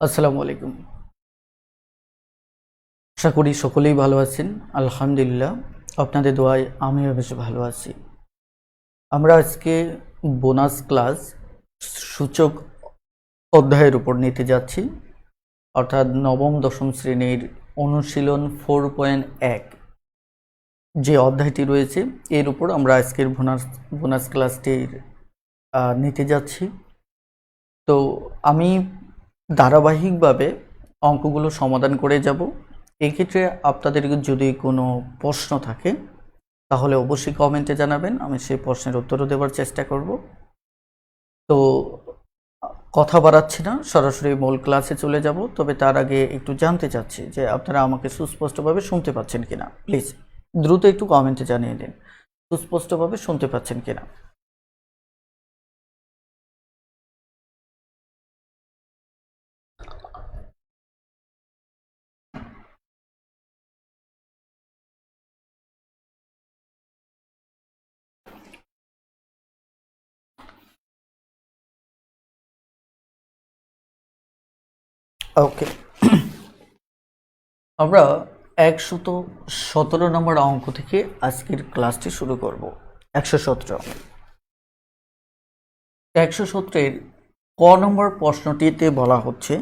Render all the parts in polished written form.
আসসালামু আলাইকুম। আশা করি সকলেই ভালো আছেন। আলহামদুলিল্লাহ, আপনাদের দোয়ায় আমিও বেশ ভালো আছি। আমরা আজকে বোনাস ক্লাস সূচক অধ্যায়ের উপর নিতে যাচ্ছি, অর্থাৎ নবম দশম শ্রেণীর অনুশীলন 4.1 যে অধ্যায়টি রয়েছে এর উপর আমরা আজকের বোনাস ক্লাসটির নিতে যাচ্ছি। তো আমি ধারাবাহিকভাবে অঙ্কগুলো সমাধান করে যাব। এক্ষেত্রে আপনাদের যদি কোনো প্রশ্ন থাকে তাহলে অবশ্যই কমেন্টে জানাবেন, আমি সেই প্রশ্নের উত্তরও দেওয়ার চেষ্টা করব। তো কথা বাড়াচ্ছি না, সরাসরি মূল ক্লাসে চলে যাব। তবে তার আগে একটু জানতে চাচ্ছি যে আপনারা আমাকে সুস্পষ্টভাবে শুনতে পাচ্ছেন কিনা। প্লিজ দ্রুত একটু কমেন্টে জানিয়ে দিন সুস্পষ্টভাবে শুনতে পাচ্ছেন কিনা। ওকে, আমরা 117 নম্বর অঙ্ক থেকে আজকের ক্লাসটি শুরু করব। 117 ক নম্বর প্রশ্নটিতে বলা হচ্ছে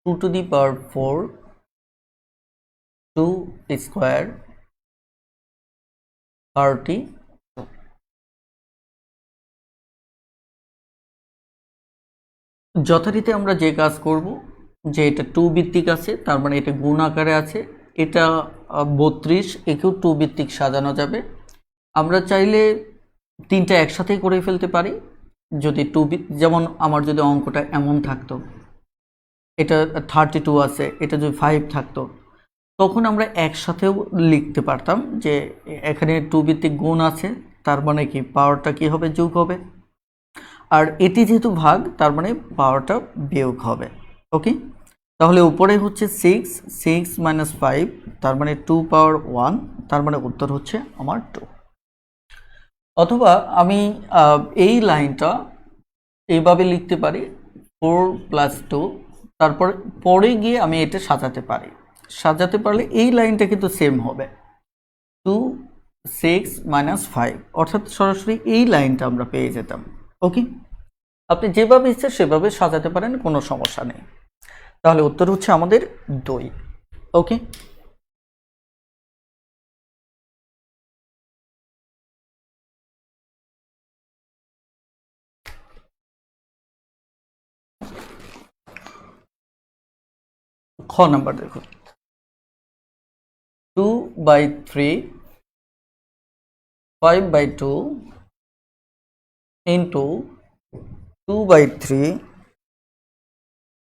2 to the power 4 2 স্কোয়ার 30। যথারীতি আমরা যে কাজ করব, যে এটা 2 ভিত্তিক আছে, তার মানে এটা গুণ আকারে আছে, এটা 32, একেও 2 ভিত্তিক সাজানো যাবে। আমরা চাইলে তিনটা একসাথেই করে ফেলতে পারি। যদি 2 যেমন আমার যদি অঙ্কটা এমন থাকতো, এটা 32 আছে, এটা যদি 5 থাকতো, তখন আমরা একসাথেও লিখতে পারতাম যে এখানে 2 ভিত্তিক গুণ আছে, তার মানে কি পাওয়ারটা কি হবে, যোগ হবে। আর এটি যেহেতু ভাগ, তার মানে পাওয়ারটা বিয়োগ হবে। ওকে, তাহলে উপরে হচ্ছে 6 - 5, তার মানে 2 পাওয়ার 1, তার মানে উত্তর হচ্ছে আমার 2। অথবা আমি এই লাইনটা এইভাবে লিখতে পারি 4 + 2, তারপর পরে গিয়ে আমি এটা সাজাতে পারলে এই লাইনটা কিন্তু সেম হবে 2 6 - 5, অর্থাৎ সরাসরি এই লাইনটা আমরা পেয়ে যেতাম। ওকে, আপনি যেভাবে ইচ্ছে সেভাবে সাজাতে পারেন, কোনো সমস্যা নেই। তাহলে উত্তর হচ্ছে আমাদের 2। ওকে, খ নাম্বার দেখুন, 2/3 5/2 ইন্টু 2/3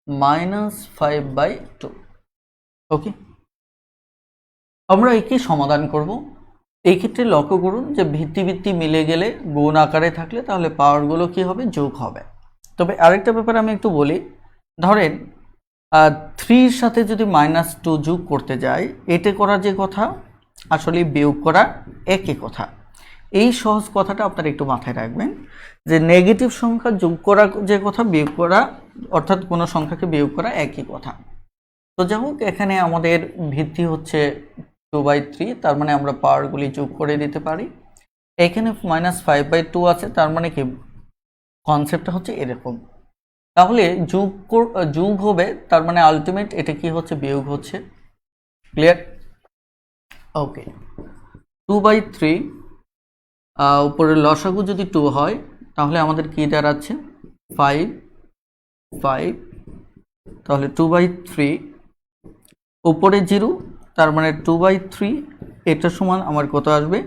-5/2। ওকে, আমরা একে সমাধান করব। এই ক্ষেত্রে লক্ষ্য করুন যে ভিত্তি মিলে গেলে গুণ আকারে থাকলে তাহলে পাওয়ারগুলো কি হবে, যোগ হবে। তবে আরেকটা ব্যাপার আমি একটু বলি, ধরেন 3-র সাথে যদি -2 যোগ করতে যাই, এতে করার যে কথা আসলে বিয়োগ করা একই কথা। এই সহজ কথাটা আপনারা একটু মাথায় রাখবেন যে নেগেটিভ সংখ্যা যোগ করা যে কথা, বিয়োগ করা অর্থাৎ কোনো সংখ্যাকে বিয়োগ করা একই কথা। তো যাই হোক, এখানে আমাদের ভিত্তি হচ্ছে 2/3, তার মানে আমরা পাওয়ারগুলি যোগ করে দিতে পারি। এখানে -5/2 আছে, তার মানে কি কনসেপ্টটা হচ্ছে এরকম। তাহলে যোগ হবে, তার মানে আলটিমেট এটা কি হচ্ছে, বিয়োগ হচ্ছে। ক্লিয়ার? ওকে, 2/3 উপরে লসাগু যদি 2 হয় তাহলে আমাদের কি দাঁড়াচ্ছে 5, তাহলে 2/3 উপরে 0, তার মানে 2/3 এটা সমান আমার কত আসবে,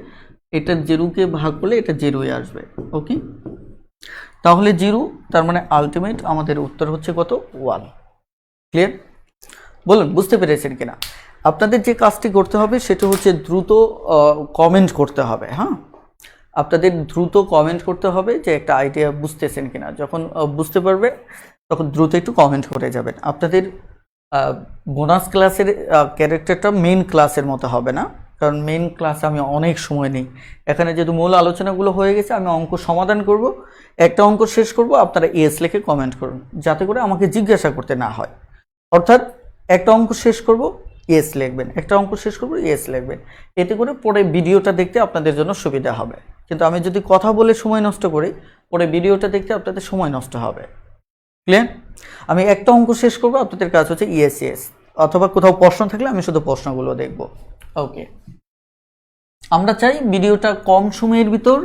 এটা 0কে ভাগ করলে এটা 0ই আসবে। ওকে, তাহলে 0, তার মানে আলটিমেট আমাদের উত্তর হচ্ছে কত, 1। ক্লিয়ার? বলুন বুঝতে পেরেছেন কিনা। আপনাদের যে কাজটি করতে হবে সেটা হচ্ছে দ্রুত কমেন্ট করতে হবে। হ্যাঁ, আপনাদের দ্রুত কমেন্ট করতে হবে যে একটা আইডিয়া বুঝতেছেন কিনা। যখন বুঝতে পারবেন তখন দ্রুত একটু কমেন্ট করে যাবেন। আপনাদের বোনাস ক্লাসের ক্যারেক্টারটা মেন ক্লাসের মতো হবে না, কারণ মেন ক্লাসে আমি অনেক সময় নেই। এখানে যেহেতু মূল আলোচনাগুলো হয়ে গেছে, আমি অঙ্ক সমাধান করব, একটা অঙ্ক শেষ করব, আপনারা এস লিখে কমেন্ট করুন যাতে করে আমাকে জিজ্ঞাসা করতে না হয়। অর্থাৎ একটা অঙ্ক শেষ করব ইয়েস লিখবেন, একটা অঙ্ক শেষ করব ইয়েস লিখবেন, এতে করে পরে ভিডিওটা দেখতে আপনাদের জন্য সুবিধা হবে। কিন্তু আমি যদি কথা বলে সময় নষ্ট করি, পরে ভিডিওটা দেখতে আপনাদের সময় নষ্ট হবে। ক্লিয়ার? আমি একটা অঙ্ক শেষ করব, আপনাদের কাজ হচ্ছে ইয়েস ইয়েস, অথবা কোথাও প্রশ্ন থাকলে আমি শুধু প্রশ্নগুলো দেখব। ওকে, আমরা চাই ভিডিওটা কম সময়ের ভিতর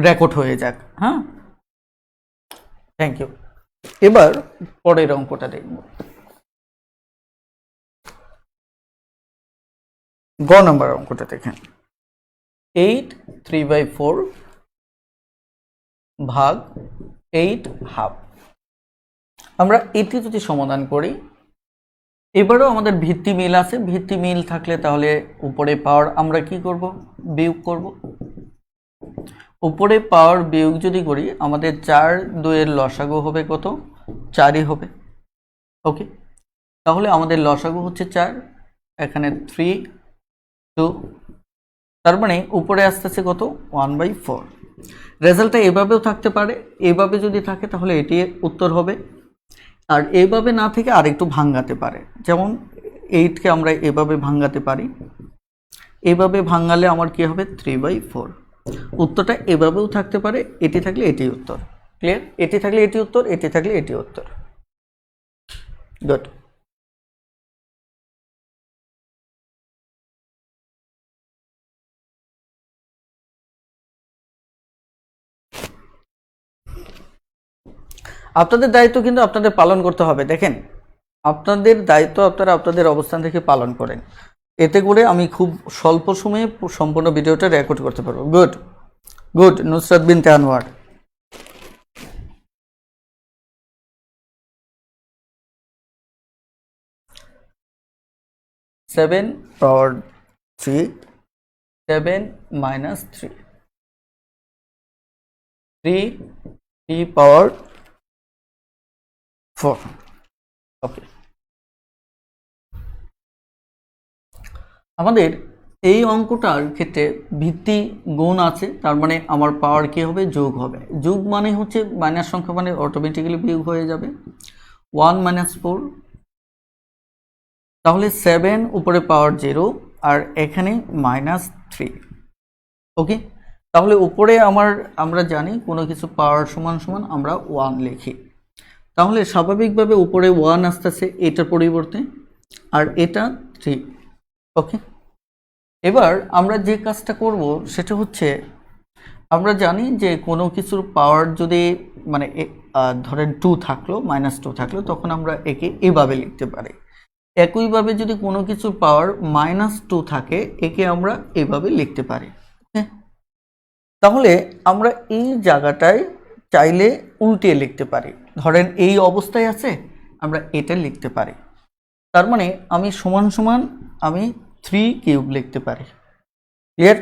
রেকর্ড হয়ে যাক। হ্যাঁ, থ্যাংক ইউ। এবার পরের অঙ্কটা দেখব। গ নম্বর অঙ্কটা দেখেন, 8 3/4 ভাগ 8 হাফ। আমরা এটি যদি সমাধান করি, এবারও আমাদের ভিত্তি মিল আছে। ভিত্তি মিল থাকলে তাহলে উপরে পাওয়ার আমরা কি করব? বিয়োগ করব। উপরে পাওয়ার বিয়োগ যদি করি, আমাদের 4 2 এর লসাগু হবে কত? 4ই হবে। ওকে, তাহলে আমাদের লসাগু হচ্ছে 4, এখানে 3 2, তার মানে উপরে আসতেছে কত? 1/4। রেজাল্টটা এভাবেও থাকতে পারে, এভাবে যদি থাকে তাহলে এটি উত্তর হবে, আর এইভাবে না থেকে আরেকটু ভাঙাতে পারে। যেমন 8কে আমরা এভাবে ভাঙাতে পারি, এভাবে ভাঙালে আমার কি হবে? 3/4। উত্তরটা এভাবেও থাকতে পারে, এটি থাকলে এটি উত্তর। ক্লিয়ার? এটি থাকলে এটি উত্তর, এটি থাকলে এটি উত্তর। গুড। আপনাদের দায়িত্ব কিন্তু আপনাদের পালন করতে হবে। দেখেন, আপনাদের দায়িত্ব আপনারা আপনাদের অবস্থান থেকে পালন করেন, এতে করে আমি খুব স্বল্প সময়ে সম্পূর্ণ ভিডিওটা রেকর্ড করতে পারবো। Good good. Nusrat Binte Anwar. Seven power 3, 7 minus 3, 3 power 4। Okay, আমাদের এই অঙ্কটার ক্ষেত্রে ভিত্তি গুণ আছে, তার মানে আমার পাওয়ার কি হবে? যোগ হবে। যোগ মানে হচ্ছে মাইনাস সংখ্যা মানে অটোমেটিক্যালি বিয়োগ হয়ে যাবে। 1 - 4, তাহলে 7 উপরে পাওয়ার 0 আর এখানে -3। ওকে, তাহলে উপরে আমরা জানি কোনো কিছু পাওয়ার সমান সমান আমরা 1 লিখি, তাহলে স্বাভাবিকভাবে উপরে 1 আসতেছে এটার পরিবর্তে, আর এটা 3। ওকে, এবার আমরা যে কাজটা করব সেটা হচ্ছে, আমরা জানি যে কোনো কিছুর পাওয়ার যদি মানে ধরেন 2 থাকলো, -2 থাকলো, তখন আমরা একে এভাবে লিখতে পারি। একইভাবে যদি কোনো কিছুর পাওয়ার -2 থাকে, একে আমরা এভাবে লিখতে পারি। তাহলে আমরা এই জায়গাটায় চাইলে উল্টে লিখতে পারি। ধরেন এই অবস্থায় আছে, আমরা এটা লিখতে পারি। তার মানে আমি সমান সমান আমি 3 কিউব লিখতে পারি। ক্লিয়ার?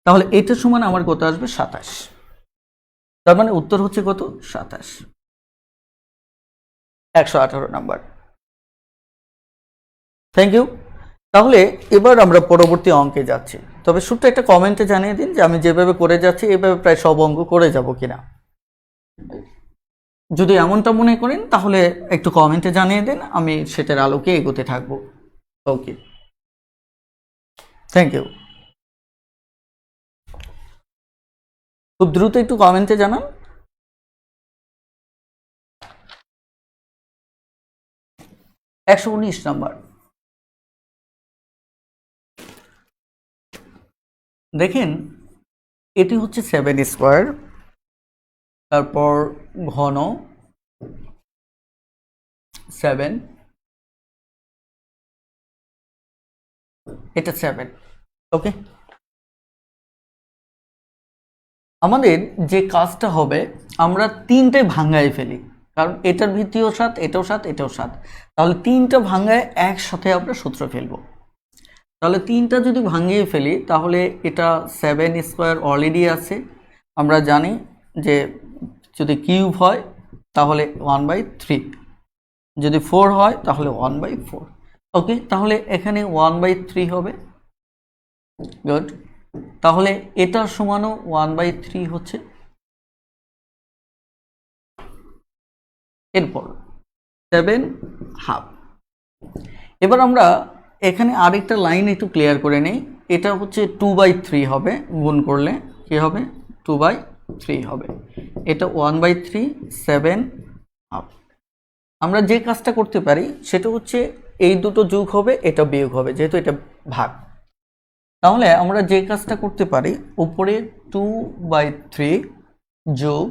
তাহলে এটা সমান আমার কত আসবে? 27। তার মানে উত্তর হচ্ছে কত? 27, 118 নাম্বার। Thank you. তাহলে এবার আমরা পরবর্তী অঙ্কে যাচ্ছি, তবে ছোট্ট একটা কমেন্টে জানিয়ে দিন যে আমি যেভাবে করে যাচ্ছি এভাবে প্রায় সব অঙ্ক করে যাব কিনা। যদি এমনটা মনে করেন তাহলে একটু কমেন্টে জানিয়ে দেন, আমি সেটার আলোকে এগোতে থাকব। ওকে, থ্যাংক ইউ। খুব দ্রুত একটু কমেন্টে জানান। (119 নাম্বার) দেখেন, এটি হচ্ছে 7 স্কোয়ার, তারপর ঘন 7, এটা 7। ওকে, আমাদের যে কাজটা হবে, আমরা 3টে ভাঙায় ফেলি, কারণ এটার ভিত্তিও 7, এটাও 7, এটাও 7, তাহলে 3টা ভাঙায় একসাথে আমরা সূত্র ফেলবো। তাহলে 3টা যদি ভাঙিয়ে ফেলি, তাহলে এটা 7 স্কোয়ার অলরেডি আছে, আমরা জানি যে যদি কিউব হয় তাহলে 1/3, যদি 4 হয় তাহলে 1/4। ওকে, তাহলে এখানে 1/3 হবে। গুড, তাহলে এটার সমানও 1/3 হচ্ছে। এরপর 7 হাফ, এবার আমরা এখানে আরেকটা লাইন একটু ক্লিয়ার করে নেই। এটা হচ্ছে 2/3 হবে, গুণ করলে কি হবে 2/3 হবে। এটা 1/3 7 হাফ। আমরা যে কাজটা করতে পারি সেটা হচ্ছে এই দুটো যোগ হবে, এটা বিয়োগ হবে, যেহেতু এটা ভাগ। তাহলে আমরা যে কাজটা করতে পারি, উপরে 2/3 যোগ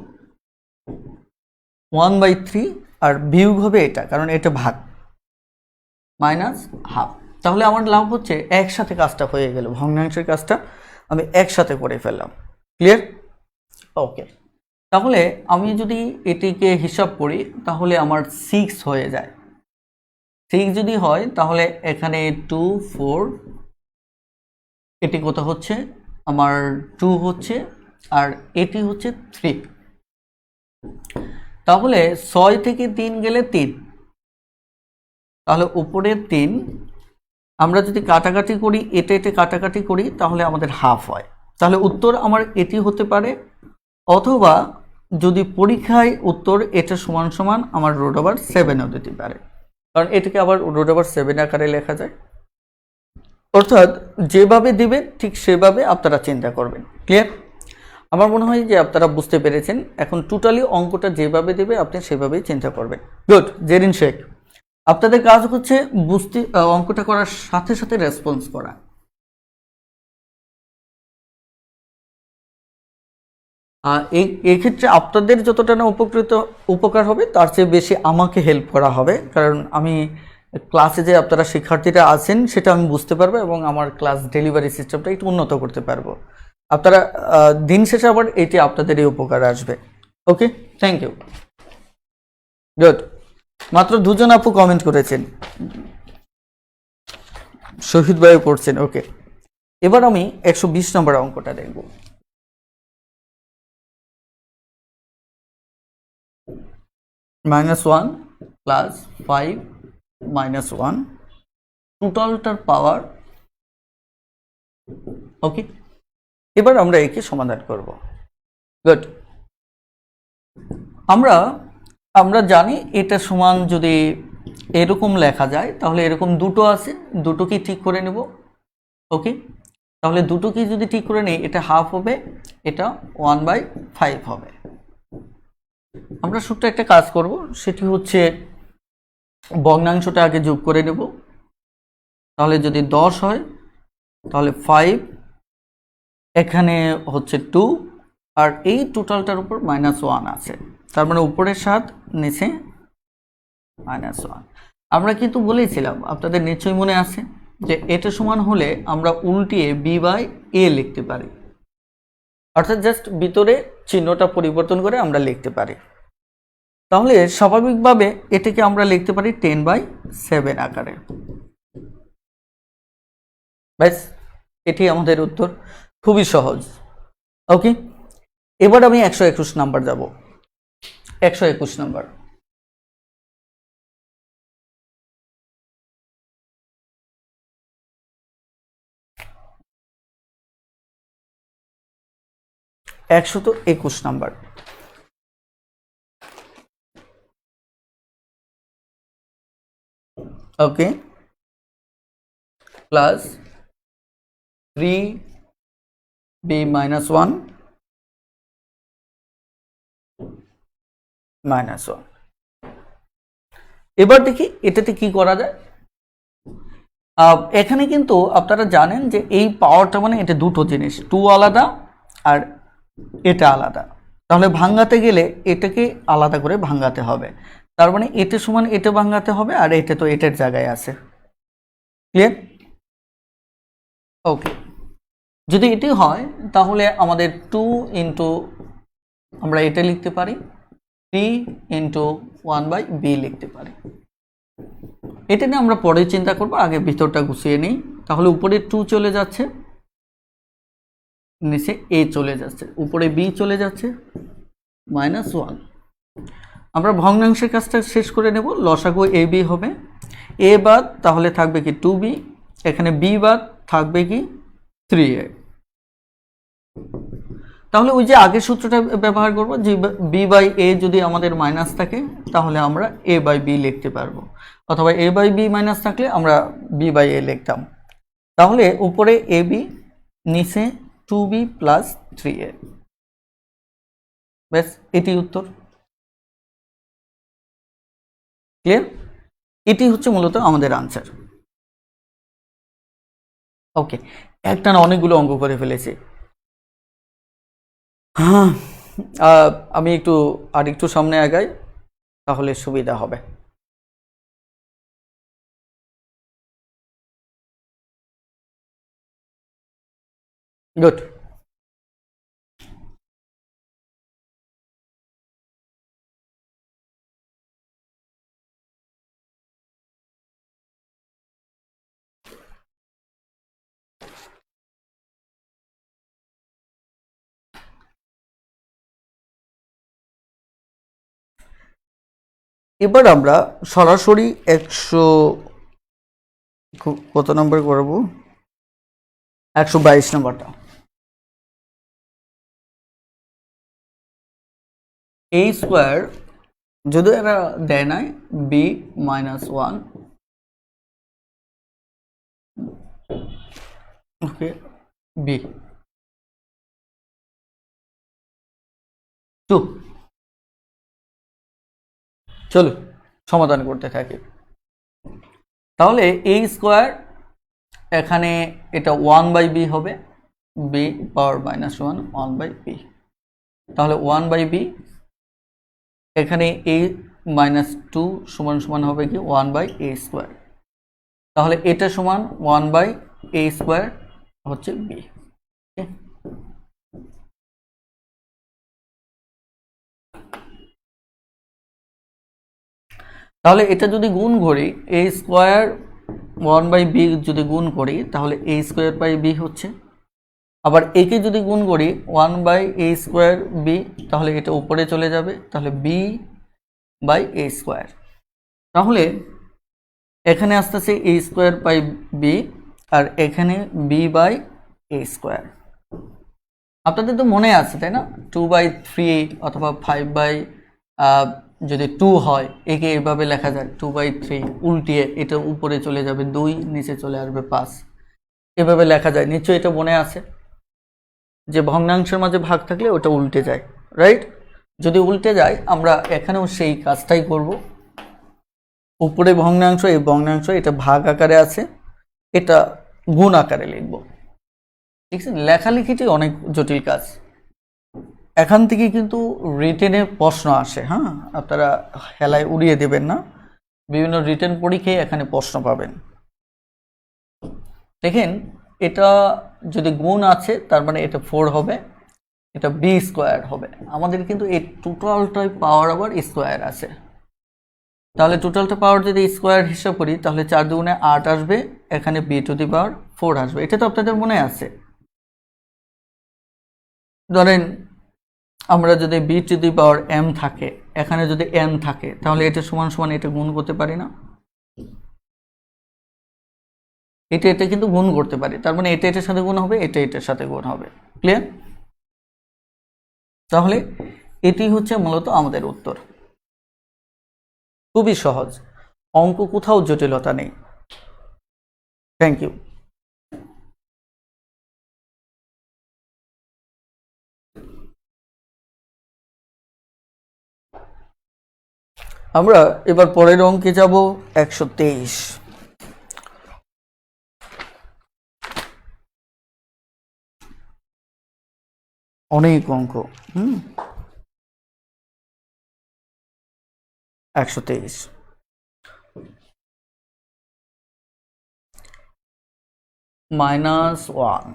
1/3 আর বিয়োগ হবে এটা, কারণ এটা ভাগ, মাইনাস হাফ। তাহলে আমার লাভ হচ্ছে একসাথে কাজটা হয়ে গেল, ভগ্নাংশের কাজটা আমি একসাথে করে ফেললাম। ক্লিয়ার? ওকে। তাহলে আমি যদি এটিকে হিসাব করি তাহলে আমার 6 হয়ে যায়। 6 যদি হয় তাহলে এখানে 2 4, এটি কত হচ্ছে আমার 2 হচ্ছে, আর এটি হচ্ছে 3। তাহলে 6 থেকে 3 গেলে 3, তাহলে উপরে 3। আমরা যদি কাটাকাটি করি, এটা এটা কাটাকাটি করি, তাহলে আমাদের হাফ হয়। তাহলে উত্তর আমার এটি হতে পারে, অথবা যদি পরীক্ষায় উত্তর এটা সমান সমান আমার √7ও দিতে পারে, কারণ এটাকে আবার √7 আকারে লেখা যায়। অর্থাৎ যেভাবে দিবে ঠিক সেভাবে আপনারা চিন্তা করবেন। ক্লিয়ার? আমার মনে হয় যে আপনারা বুঝতে পেরেছেন। এখন টোটালি অঙ্কটা যেভাবে দেবে আপনি সেভাবেই চিন্তা করবেন। গুড। জেরিন শেখ, আপনাদের কাজ হচ্ছে বুঝতে, অঙ্কটা করার সাথে সাথে রেসপন্স করা। এই ক্ষেত্রে আপনাদের যতটা না উপকার হবে তার চেয়ে বেশি আমাকে হেল্প করা হবে, কারণ আমি ক্লাসে যে আপনারা শিক্ষার্থীরা আছেন সেটা আমি বুঝতে পারবো এবং আমার ক্লাস ডেলিভারি সিস্টেমটা একটু উন্নত করতে পারবো। আপনারা দিন শেষে আবার এটি আপনাদেরই উপকার আসবে। ওকে, থ্যাংক ইউ। গুড। মাত্র 2 জন আপু কমেন্ট করেছেন, শহীদ ভাই করছেন। ওকে, এবার আমি 120 নম্বর অঙ্কটা দেখব। -1 + 5 - 1 টোটালটার পাওয়ার। ওকে, এবার আমরা একে সমাধান করব। গুড। আমরা জানি এটা সমান, যদি এরকম লেখা যায় তাহলে এরকম দুটো আছে, দুটোকে ঠিক করে নেব। ওকে, তাহলে দুটোকে যদি ঠিক করে নেই, এটা হাফ হবে, এটা 1/5 হবে। আমরা ছোট্ট একটা কাজ করব, সেটি হচ্ছে ভগ্নাংশটা আগে যোগ করে নেব। তাহলে যদি 10 হয় তাহলে 5, এখানে হচ্ছে 2, আর এই টোটালটার উপর -1 আছে, তার মানে উপরে 7, নিচে -1। আমরা কিন্তু বলেছিলাম, আপনাদের নিশ্চয়ই মনে আছে, যে এটা সমান হলে আমরা উল্টিয়ে b/a লিখতে পারি, অর্থাৎ জাস্ট ভিতরে চিহ্নটা পরিবর্তন করে আমরা লিখতে পারি। তাহলে স্বাভাবিকভাবে এটাকে আমরা লিখতে পারি 10/7 আকারে। ব্যাস, এটি আমাদের উত্তর। খুবই সহজ। ওকে, এবার আমি 121 নাম্বার যাব। 121 নাম্বার। নাম্বার। ওকে, প্লাস 3b - 1 -1। এবার দেখি এটাতে কি করা যায়। এখানে কিন্তু আপনারা জানেন যে এই পাওয়ারটা মানে এটা দুটো জিনিস, 2 আলাদা আর এটা আলাদা। তাহলে ভাঙাতে গেলে এটাকে আলাদা করে ভাঙাতে হবে, তার মানে এটা সমান এটা ভাঙাতে হবে, আর এটা তো এটার জায়গায় আছে। ক্লিয়ার? ওকে, যদি এটি হয় তাহলে আমাদের 2 ইন্টু, আমরা এটা লিখতে পারি 3 ইন্টু 1/b লিখতে পারি। এটা নিয়ে আমরা পরে চিন্তা করব, আগে ভিতরটা গুছিয়ে নিই। তাহলে উপরে 2 চলে যাচ্ছে, নিচে a চলে যাচ্ছে, উপরে b চলে যাচ্ছে, -1। আমরা ভগ্নাংশের কাজটা শেষ করে নেব। লসাগু ab হবে, a বাদ তাহলে থাকবে কি 2b, এখানে b বাদ থাকবে কি 3a। তাহলে ওই যে আগের সূত্রটা ব্যবহার করব, যে b/a যদি আমাদের মাইনাস থাকে তাহলে আমরা a/b লিখতে পারবো। অথবা a বাই বি মাইনাস থাকলে আমরা b বাই a লিখতাম। তাহলে উপরে ab, নিচে 2b প্লাস 3a, ব্যাস এটি উত্তর। ক্লিয়ার? এটি হচ্ছে মূলত আমাদের আনসার। ওকে, একটা না অনেকগুলো অঙ্ক করে ফেলেছি। হ্যাঁ, আমি আরেকটু সামনে আগাই, তাহলে সুবিধা হবে। গুড। এবার আমরা সরাসরি 100 কত নম্বর করব, 122 নম্বরটা। a স্কোয়ার যদি এরা দেয় নাই b মাইনাস 1, ওকে, b 2। চলো সমাধান করতে থাকি। তাহলে a স্কোয়ার এখানে এটা 1 বাই বি হবে, b power minus 1 1 by B. তাহলে 1 বাই বি, এখানে a মাইনাস 2 সমান সমান হবে কি 1 বাই a স্কোয়ার। তাহলে এটা সমান 1 বাই a স্কোয়ার হচ্ছে b। তাহলে এটা যদি গুণ করি, a স্কোয়ার 1 বাই বি যদি গুণ করি তাহলে a স্কোয়ার বাই বি হচ্ছে। আবার একে যদি গুণ করি 1 বাই a স্কোয়ার বি, তাহলে এটা উপরে চলে যাবে, তাহলে b বাই a স্কোয়ার। তাহলে এখানে আসতেছে a স্কোয়ার বাই বি, আর এখানে b বাই a স্কোয়ার। আপনাদের তো মনে আছে তাই না, 2/3 অথবা 5 বাই যদি 2 হয় একে এভাবে লেখা যায় 2/3, উল্টিয়ে এটা উপরে চলে যাবে 2, নিচে চলে আসবে 5, এভাবে লেখা যায়। নিশ্চয়ই এটা মনে আছে যে ভগ্নাংশের মাঝে ভাগ থাকলে ওটা উল্টে যায়, রাইট? যদি উল্টে যায় আমরা এখানেও সেই কাজটাই করব। উপরে ভগ্নাংশ, এই ভগ্নাংশ এটা ভাগ আকারে আছে, এটা গুণ আকারে লিখব। ঠিক আছে, লেখালেখিটি অনেক জটিল কাজ। এখান থেকে কিন্তু রিটেনে প্রশ্ন আসে, হ্যাঁ, আপনারা হেলায় উড়িয়ে দেবেন না, বিভিন্ন রিটেন পরীক্ষায় এখানে প্রশ্ন পাবেন। দেখেন এটা যদি গুণ আছে তার মানে এটা 4 হবে, এটা বি স্কোয়ার হবে। আমাদের কিন্তু এই টোটালটাই পাওয়ার আবার স্কোয়ার আছে, তাহলে টোটালটা পাওয়ার যদি স্কোয়ার হিসাব করি তাহলে 4 দুগুণে 8 আসবে, এখানে বি টু দি পাওয়ার 4 আসবে। এটা তো আপনাদের মনে আছে। ধরেন আমরা যদি B to the power M থাকে, এখানে যদি এন থাকে, তাহলে এটা সমান সমান এটা গুণ করতে পারি না, এটা কিন্তু গুণ করতে পারি, তার মানে এটা এটার সাথে গুণ হবে, এটা এটার সাথে গুণ হবে। ক্লিয়ার? তাহলে এটি হচ্ছে মূলত আমাদের উত্তর। খুবই সহজ অঙ্ক, কোথাও জটিলতা নেই। Thank you. আমরা এবার পরের অঙ্কে যাব, 123। অনেক অঙ্ক। 123 -1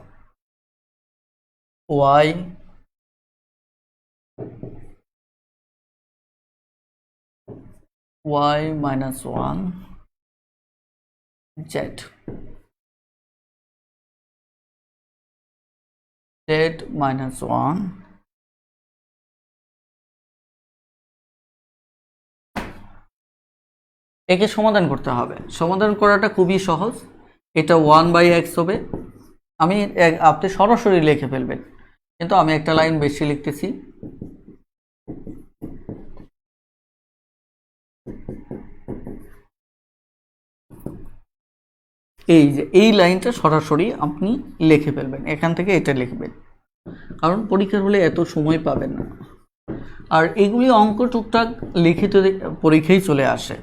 y -1 z -1 একে সমাধান করতে হবে। সমাধান করাটা খুবই সহজ। এটা 1/x হবে। আপনি সরাসরি লিখে ফেলবেন, কিন্তু আমি একটা লাইন বেশি লিখতেছি। এই যে এই লাইনটা সরাসরি আপনি লিখে ফেলবেন, এখান থেকে এটা লিখবেন, কারণ পরীক্ষার হলে এত সময় পাবেন না। আর এগুলি অঙ্ক টুকটাক লিখিত পরীক্ষায় চলে আসে।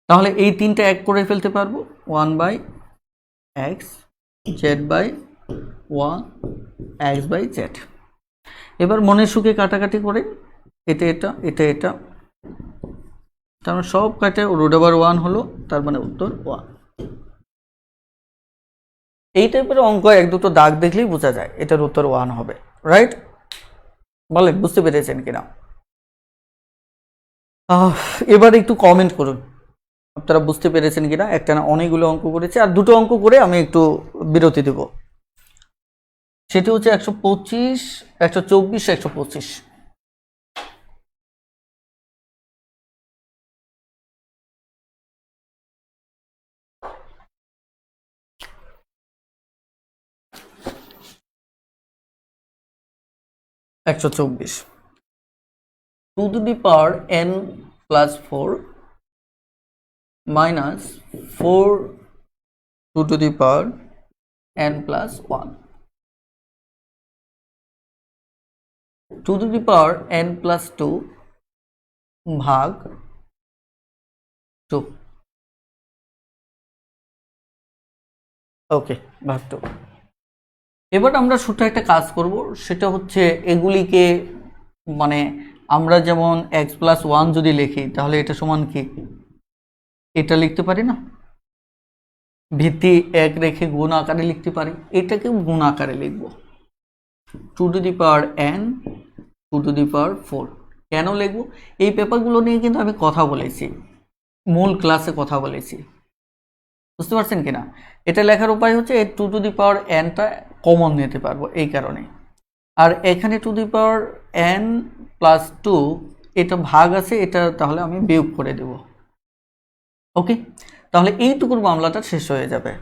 তাহলে এই তিনটা এক করে ফেলতে পারবো, 1/x z/1 x/z। এবার মনের সুখে কাটাকাটি করে এটা এটা এটা এটা, তার মানে সব কাটে √1 হলো, তার মানে উত্তর 1। এই টাইপের অঙ্ক এক দুটো দাগ দেখলেই বোঝা যায় এটার উত্তর 1 হবে, রাইট? বলেন বুঝতে পেরেছেন কিনা? এবার একটু কমেন্ট করুন আপনারা বুঝতে পেরেছেন কিনা। একটা না অনেকগুলো অঙ্ক করেছে, আর দুটো অঙ্ক করে আমি একটু বিরতি দেব। সেটি হচ্ছে 125, 124, 125। Two to the power n plus 4 minus 4 two to the power n plus 1, two to the power n plus 2 ভাগ 2। ওকে, ভাগ 2। এবার আমরা ছোট একটা কাজ করব, সেটা হচ্ছে এগুলিকে মানে আমরা যেমন x+1 যদি লিখি তাহলে এটা সমান কি, এটা লিখতে পারি না? ভিত্তি 1 রেখে গুণ আকারে লিখতে পারি, এটাকে গুণ আকারে লিখব, two to the power n two to the power 4। কেন লিখব? এই পেপারগুলো নিয়ে কিন্তু আমি কথা বলেছি, মূল ক্লাসে কথা বলেছি, বুঝতে পারছেন কিনা? এটা লেখার উপায় হচ্ছে এই টু টু দি পাওয়ার nটা কমন নিতে পারবো এই কারণে। আর এখানে two the power n plus 2 এটা ভাগ আছে, এটা তাহলে আমি বিয়োগ করে দেব। ওকে, তাহলে এইটুকুর মামলাটা শেষ হয়ে যাবে।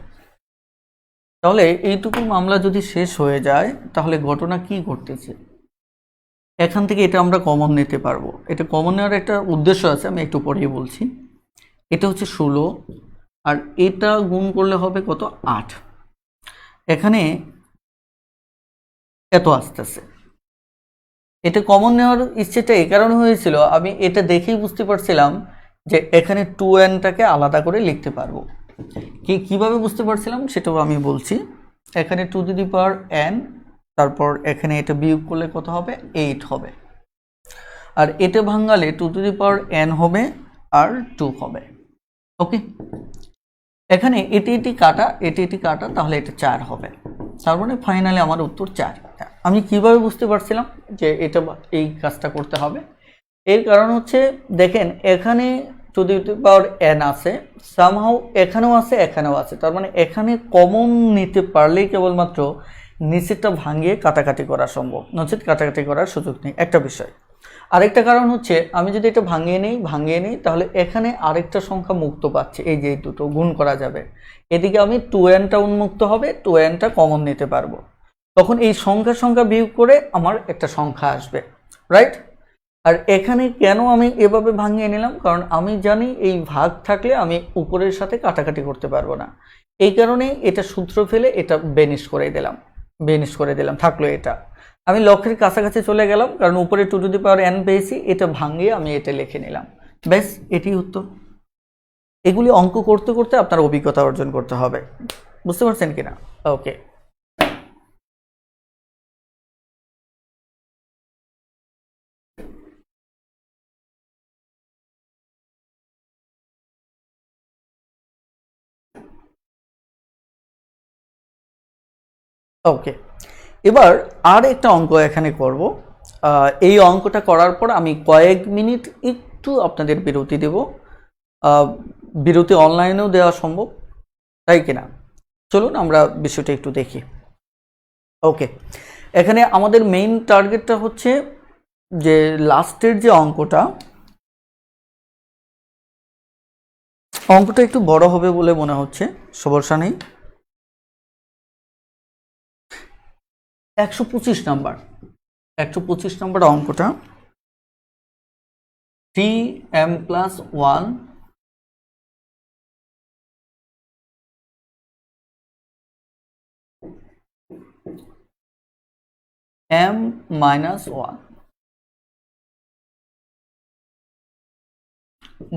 তাহলে এইটুকুর মামলা যদি শেষ হয়ে যায় তাহলে ঘটনা কি ঘটতেছে, এখান থেকে এটা আমরা কমন নিতে পারবো। এটা কমন নেওয়ার একটা উদ্দেশ্য আছে, আমি একটু পরেই বলছি। এটা হচ্ছে 16, আর এটা গুণ করলে হবে কত, 8। এখানে এত আসতেছে। এটা কমন নেওয়ার ইচ্ছেটা এই কারণে হয়েছিল, আমি এটা দেখেই বুঝতে পারছিলাম যে এখানে 2nটাকে আলাদা করে লিখতে পারবো। কিভাবে বুঝতে পারছিলাম সেটাও আমি বলছি। এখানে two to the power n, তারপর এখানে এটা বিয়োগ করলে কত হবে, 8 হবে। আর এটা ভাঙালে two to the power n হবে আর 2 হবে। ওকে, এখানে এটি এটি কাটা, এটি এটি কাটা, তাহলে এটা 4 হবে। তার মানে ফাইনালি আমার উত্তর 4। আমি কিভাবে বুঝতে পারছিলাম যে এটা এই কাজটা করতে হবে? এর কারণ হচ্ছে দেখেন এখানে টু দি পাওয়ার n আছে, সামহাউ এখানেও আছে, এখানেও আছে, তার মানে এখানে কমন নিতে পারলেই কেবলমাত্র নিচেরটা ভাঙিয়ে কাটাকাটি করা সম্ভব, নচেত কাটাকাটি করার সুযোগ নেই, একটা বিষয়। আরেকটা কারণ হচ্ছে আমি যদি এটা ভাঙিয়ে নেই তাহলে এখানে আরেকটা সংখ্যা মুক্ত পাচ্ছে, এই যে দুটো গুণ করা যাবে, এদিকে আমি 2nটা উন্মুক্ত হবে, 2nটা কমন নিতে পারবো, তখন এই সংখ্যা বিয়োগ করে আমার একটা সংখ্যা আসবে, রাইট? আর এখানে কেন আমি এভাবে ভাঙিয়ে নিলাম, কারণ আমি জানি এই ভাগ থাকলে আমি উপরের সাথে কাটাকাটি করতে পারবো না, এই কারণে এটা সূত্র ফেলে এটা বেনিশ করে দিলাম, থাকলো এটা। আমি লক্ষ্যের কাছাকাছি চলে গেলাম, কারণ উপরে two to the power n পেয়েছি, এটা ভাঙিয়ে আমি এটা লিখে নিলাম, ব্যাস এটি উত্তর। এগুলি অঙ্ক করতে করতে আপনার অভিজ্ঞতা অর্জন করতে হবে, বুঝতে পারছেন কিনা? ওকে, ওকে, এবার আর একটা অঙ্ক এখানে করব। এই অঙ্কটা করার পর আমি কয়েক মিনিট একটু আপনাদের বিরতি দেব। বিরতি অনলাইনেও দেওয়া সম্ভব, তাই কিনা? চলুন আমরা বিষয়টা একটু দেখি। ওকে, এখানে আমাদের মেইন টার্গেটটা হচ্ছে যে লাস্টের যে অঙ্কটা একটু বড় হবে বলে মনে হচ্ছে, সমস্যা নেই। 125 নাম্বার অঙ্কটা, 3m+1 m মাইনাস 1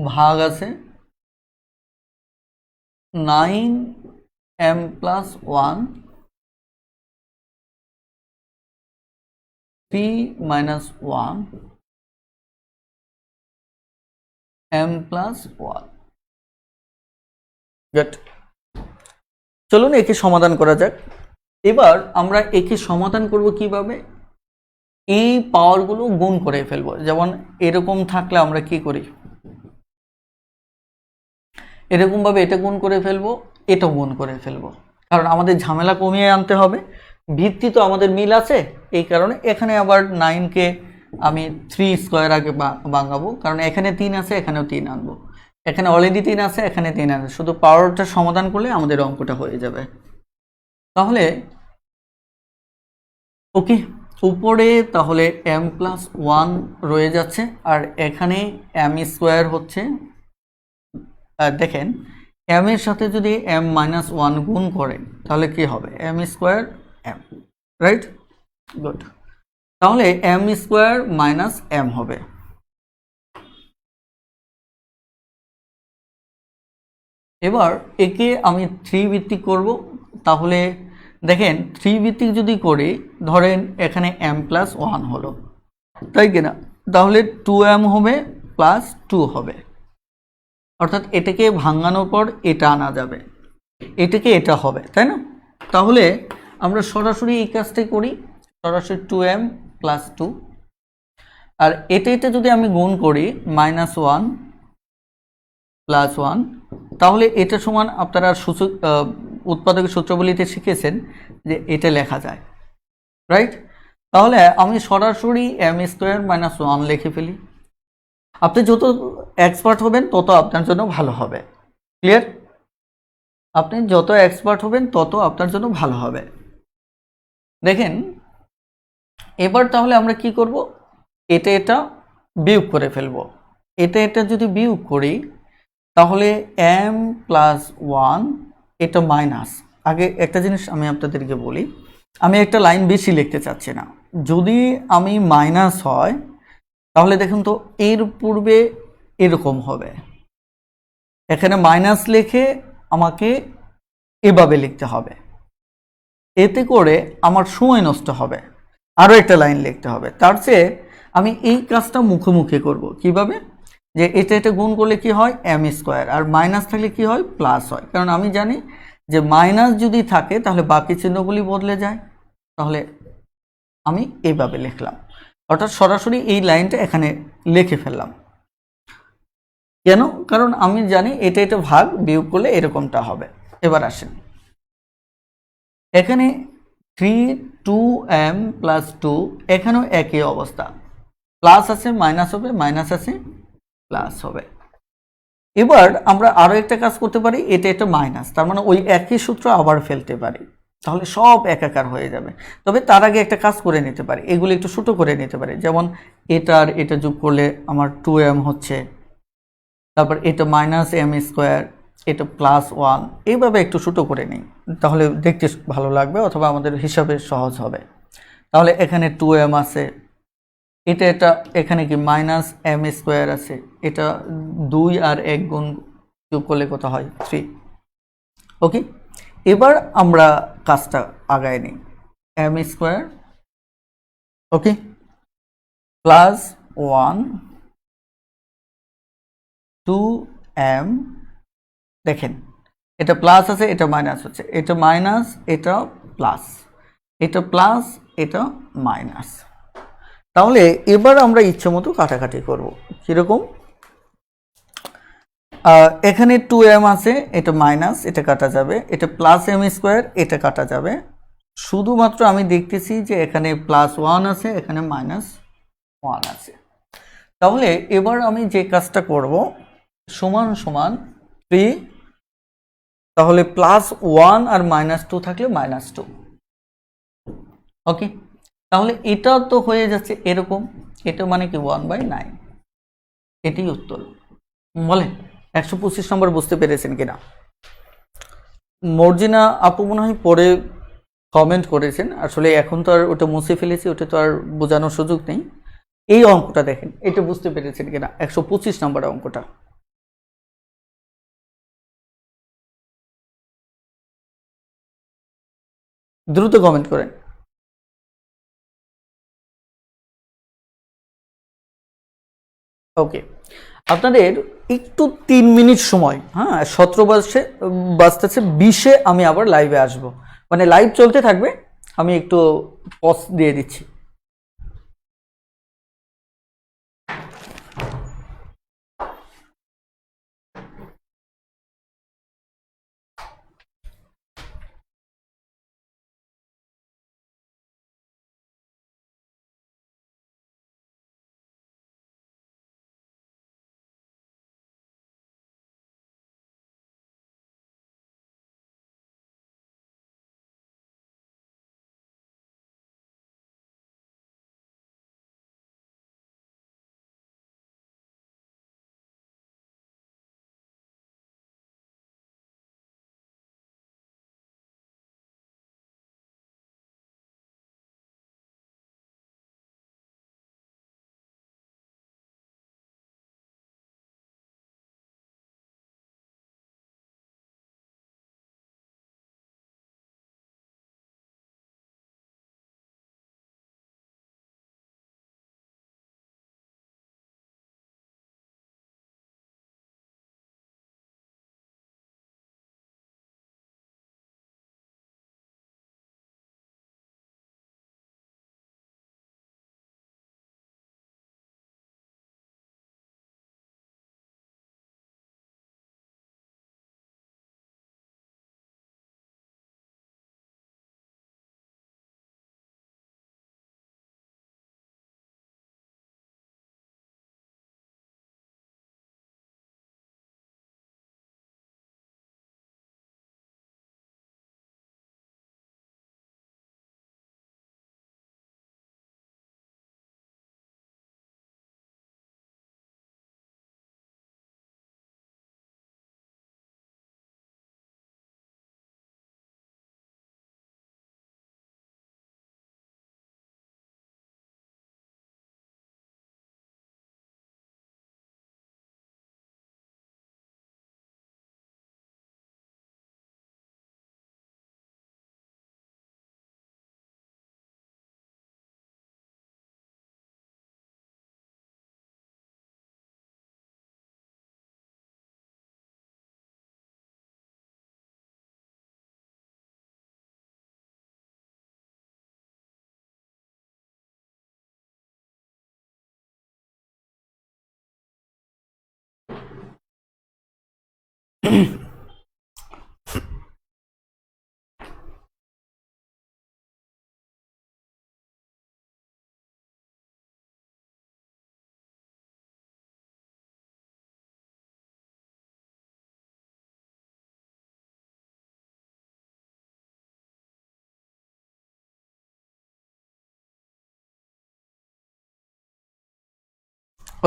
ভাগ আছে 9m plus 1 p minus 1 m plus 1। Good, চলুন একে সমাধান করা যাক। এবার আমরা একে সমাধান করব কিভাবে? এই পাওয়ারগুলো গুণ করে ফেলবো। যেমন এরকম থাকলে আমরা কি করি, এরকম ভাবে এটা গুণ করে ফেলবো, এটাও গুণ করে ফেলবো, কারণ আমাদের ঝামেলা কমিয়ে আনতে হবে। ভিত্তি তো আমাদের মিল আছে, এই কারণে এখানে আবার 9কে আমি 3 স্কোয়ার আগে ভাঙাবো, কারণ এখানে 3 আছে, এখানেও 3 আনবো, এখানে অলরেডি 3 আছে, এখানে 3 আছে, শুধু পাওয়ারটা সমাধান করলে আমাদের অঙ্কটা হয়ে যাবে। তাহলে ওকে, উপরে তাহলে m প্লাস 1 রয়ে যাচ্ছে, আর এখানে m স্কোয়ার হচ্ছে, দেখেন m এর সাথে যদি m মাইনাস 1 গুণ করেন তাহলে কি হবে, m square m, right? Good, তাহলে m স্কোয়ার মাইনাস m হবে। এবার একে আমি 3 ভিত্তিক করব। তাহলে দেখেন 3 ভিত্তিক যদি করি, ধরেন এখানে m প্লাস 1 হলো, তাই কিনা? তাহলে 2m হবে প্লাস 2 হবে, অর্থাৎ এটাকে ভাঙানোর পর এটা আনা যাবে, এটাকে এটা হবে, তাই না? তাহলে আমরা সরাসরি এই কাজটাই করি, সরাসরি 2m প্লাস 2, আর এটা যদি আমি গুণ করি মাইনাস 1 প্লাস 1, তাহলে এটা সমান, আপনারা সূচক উৎপাদকের সূত্রাবলীতে শিখেছেন যে এটা লেখা যায়, রাইট? তাহলে আমি সরাসরি m স্কোয়ার মাইনাস 1 লিখে ফেলি। আপনি যত এক্সপার্ট হবেন তত আপনার জন্য ভালো হবে, ক্লিয়ার? আপনি যত এক্সপার্ট হবেন তত আপনার জন্য ভালো হবে। দেখেন এবার তাহলে আমরা কি করব, এটা বিয়োগ করে ফেলবো। এটা যদি বিয়োগ করি তাহলে m প্লাস 1, এটা মাইনাস। আগে একটা জিনিস আমি আপনাদেরকে বলি, আমি একটা লাইন বেশি লিখতে চাচ্ছি না। যদি আমি মাইনাস হয় তাহলে দেখুন তো এর পূর্বে এরকম হবে, এখানে মাইনাস লিখে আমাকে এভাবে লিখতে হবে, এতে করে আমার সময় নষ্ট হবে, আরও একটা লাইন লিখতে হবে। তার চেয়ে আমি এই কাজটা মুখে মুখে করব। কিভাবে? যে এটা গুণ করলে কি হয়, m স্কোয়ার, আর মাইনাস থাকলে কি হয়, প্লাস হয়। কারণ আমি জানি যে মাইনাস যদি থাকে তাহলে বাকি চিহ্নগুলি বদলে যায়। তাহলে আমি এইভাবে লিখলাম, অর্থাৎ সরাসরি এই লাইনটা এখানে লিখে ফেললাম। কেন? কারণ আমি জানি এটা ভাগ বিয়োগ করলে এরকমটা হবে। এবার আসেন, এখানে 2m প্লাস 2, এখানেও একই অবস্থা, প্লাস আছে মাইনাস হবে, মাইনাস আছে প্লাস হবে। এবার আমরা আরো একটা কাজ করতে পারি, এটা মাইনাস, তার মানে ওই একই সূত্র আবার ফেলতে পারি, তাহলে সব একাকার হয়ে যাবে। তবে তার আগে একটা কাজ করে নিতে পারি, এগুলো একটু ছোট করে নিতে পারি। যেমন এটা যোগ করলে আমার 2m হচ্ছে, তারপর এটা মাইনাস m স্কোয়ার, এটা প্লাস 1, এইভাবে একটু ছোট করে নিই, তাহলে দেখতে ভালো লাগবে অথবা আমাদের হিসাবে সহজ হবে। তাহলে এখানে 2m আছে, এটা এখানে কি মাইনাস m স্কোয়ার আছে, এটা 2 আর 1 গুণ যোগ করলে কত হয়, 3। ওকে, এবার আমরা কাজটা আগায় নিই, m স্কোয়ার, ওকে, প্লাস 1 2m, দেখেন এটা প্লাস আছে, এটা মাইনাস হচ্ছে, এটা মাইনাস, এটা প্লাস, এটা প্লাস, এটা মাইনাস। তাহলে এবার আমরা ইচ্ছে মতো কাটাকাটি করব। কিরকম? এখানে 2m আছে, এটা মাইনাস, এটা কাটা যাবে, এটা প্লাস m স্কোয়ার, এটা কাটা যাবে। শুধুমাত্র আমি দেখতেছি যে এখানে প্লাস 1 আছে, এখানে মাইনাস 1 আছে। তাহলে এবার আমি যে কাজটা করব, সমান সমান 3, তাহলে প্লাস 1 আর মাইনাস 2 থাকলে মাইনাস 2। ওকে, তাহলে এটা তো হয়ে যাচ্ছে এরকম, এটা মানে কি 1/9, এটাই উত্তর। বলেন 125 নম্বর বুঝতে পেরেছেন কিনা? মর্জিনা আপু মনে হয় পরে কমেন্ট করেছেন, আসলে এখন তো আর ওটা মুছে ফেলেছি, ওটা তো আর বোঝানোর সুযোগ নেই। এই অঙ্কটা দেখেন, এটা বুঝতে পেরেছেন কিনা, 125 নম্বর অঙ্কটা। দ্রুত কমেন্ট করেন। ওকে, আপনাদের একটু 3 মিনিট সময়, হ্যাঁ 17 বাজতেছে 20-এ আমি আবার লাইভে আসব, মানে লাইভ চলতে থাকবে, আমি একটু পজ দিয়ে দিচ্ছি।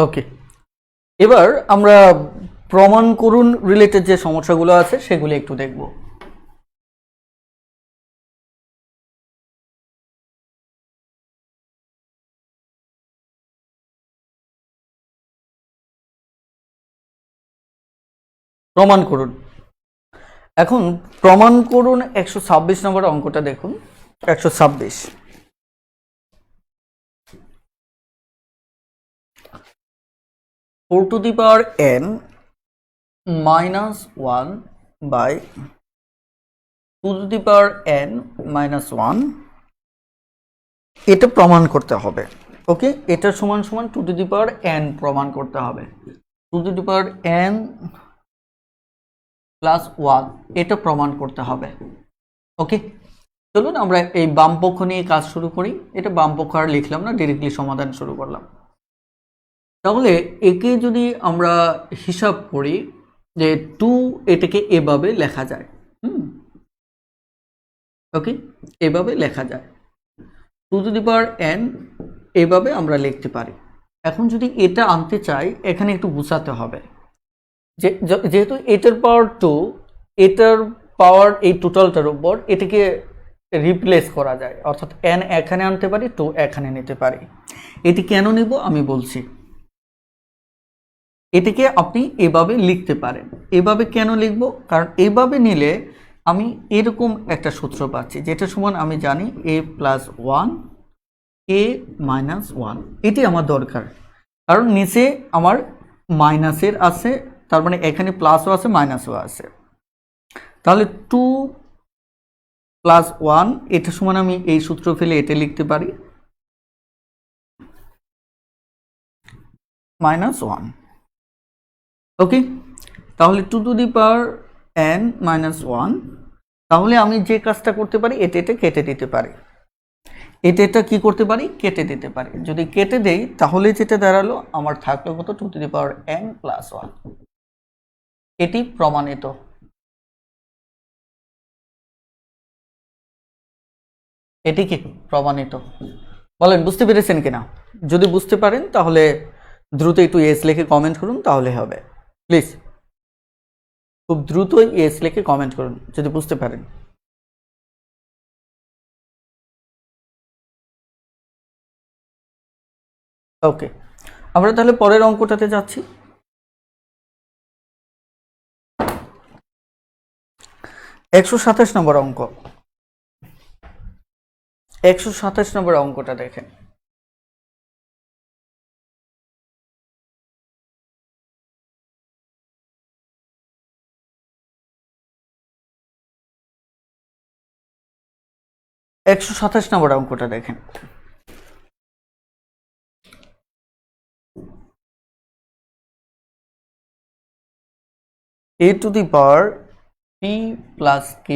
ওকে, এবার আমরা প্রমাণ করুন রিলেটেড যে সমস্যাগুলো আছে সেগুলো একটু দেখব। প্রমাণ করুন, এখন প্রমাণ করুন 126 নম্বর অঙ্কটা দেখুন। 126, 4n - 1 by 2n - 1, এটা প্রমাণ করতে হবে। ওকে, এটা সমান সমান 2n প্রমাণ করতে হবে। 2n প্লাস 1 এটা প্রমাণ করতে হবে। ওকে, চলুন আমরা এই বাম পক্ষ নিয়ে কাজ শুরু করি। এটা বাম পক্ষ আর লিখলাম না, ডিরেক্টলি সমাধান শুরু করলাম। তাহলে একে যদি আমরা হিসাব করি যে 2, এটাকে এভাবে লেখা যায়। ওকে, এভাবে লেখা যায় 2n, এভাবে আমরা লিখতে পারি। এখন যদি এটা আনতে চাই, এখানে একটু গুছাতে হবে, যেহেতু এটার পাওয়ার 2, এটার পাওয়ার এই টোটালটার উপর, এটাকে রিপ্লেস করা যায়, অর্থাৎ n এখানে আনতে পারি, 2 এখানে নিতে পারি। এটি কেন নিব আমি বলছি। এটিকে আপনি এভাবে লিখতে পারেন। এভাবে কেন লিখব? কারণ এভাবে নিলে আমি এরকম একটা সূত্র পাচ্ছি, যেটা সমান আমি জানি a+1 a-1। এটি আমার দরকার, কারণ নিচে আমার মাইনাসের আছে, তার মানে এখানে প্লাসও আছে মাইনাসও আছে। তাহলে 2+1 এটা সমান আমি এই সূত্র ফেলে এটা লিখতে পারি -1। ওকে, তাহলে 2n-1। তাহলে আমি যে কাজটা করতে পারি, এটা কেটে দিতে পারি, এটা কি করতে পারি, কেটে দিতে পারি। যদি কেটে দেই তাহলে যেটা দাঁড়ালো আমার থাকলো কত, 2n+1। এটি প্রমাণিত। এটি কি প্রমাণিত? বলেন বুঝতে পেরেছেন কিনা? যদি বুঝতে পারেন তাহলে দ্রুত একটু এস লিখে কমেন্ট করুন, তাহলে হবে। প্লিজ খুব দ্রুতই এস লিখে কমেন্ট করুন যদি বুঝতে পারেন। ওকে, আমরা তাহলে পরের অঙ্কটাতে যাচ্ছি। 127 নম্বর অঙ্ক। 127 নম্বর অঙ্কটা দেখেন। নম্বর অঙ্কটা দেখেন। a to the power p plus q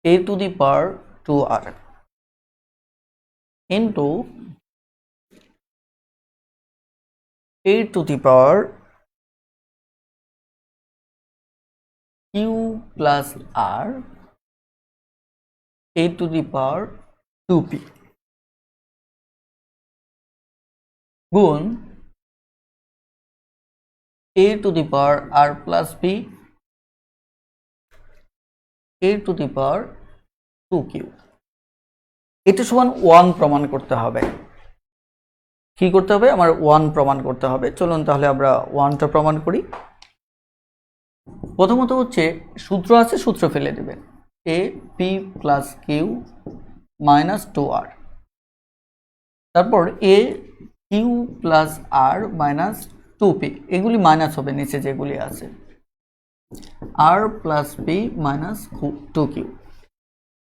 a to the power 2r into a to the power q plus r a to the power 2p গুণ a to the power r plus p a to the power 2q। এটা সমান 1 প্রমাণ করতে হবে। কি করতে হবে? আমার 1 প্রমাণ করতে হবে। চলুন তাহলে আমরা 1টা প্রমাণ করি। প্রথমত হচ্ছে সূত্র আছে, সূত্র ফেলে দেবেন, a p plus q minus 2r। তারপর a q plus r minus 2p, এগুলি মাইনাস হবে নিচে যেগুলি আছে, r plus p minus 2q।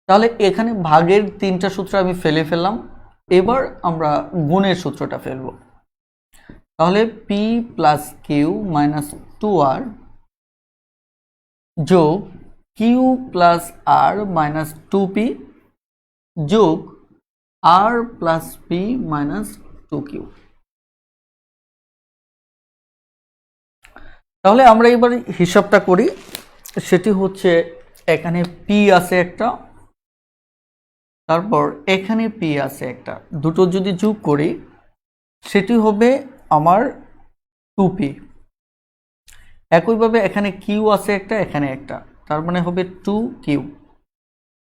তাহলে এখানে ভাগের 3টা সূত্র আমি ফেলে ফেললাম। এবার আমরা গুণের সূত্রটা ফেলব। তাহলে p plus q minus 2r যোগ q plus r minus 2p যোগ r plus p minus 2q। তাহলে আমরা এবার হিসাবটা করি। সেটি হচ্ছে এখানে p আছে একটা, তারপর এখানে p আছে একটা, দুটো যদি যোগ করি সেটি হবে আমার 2p। একইভাবে এখানে q আছে একটা, এখানে একটা, তার মানে হবে 2q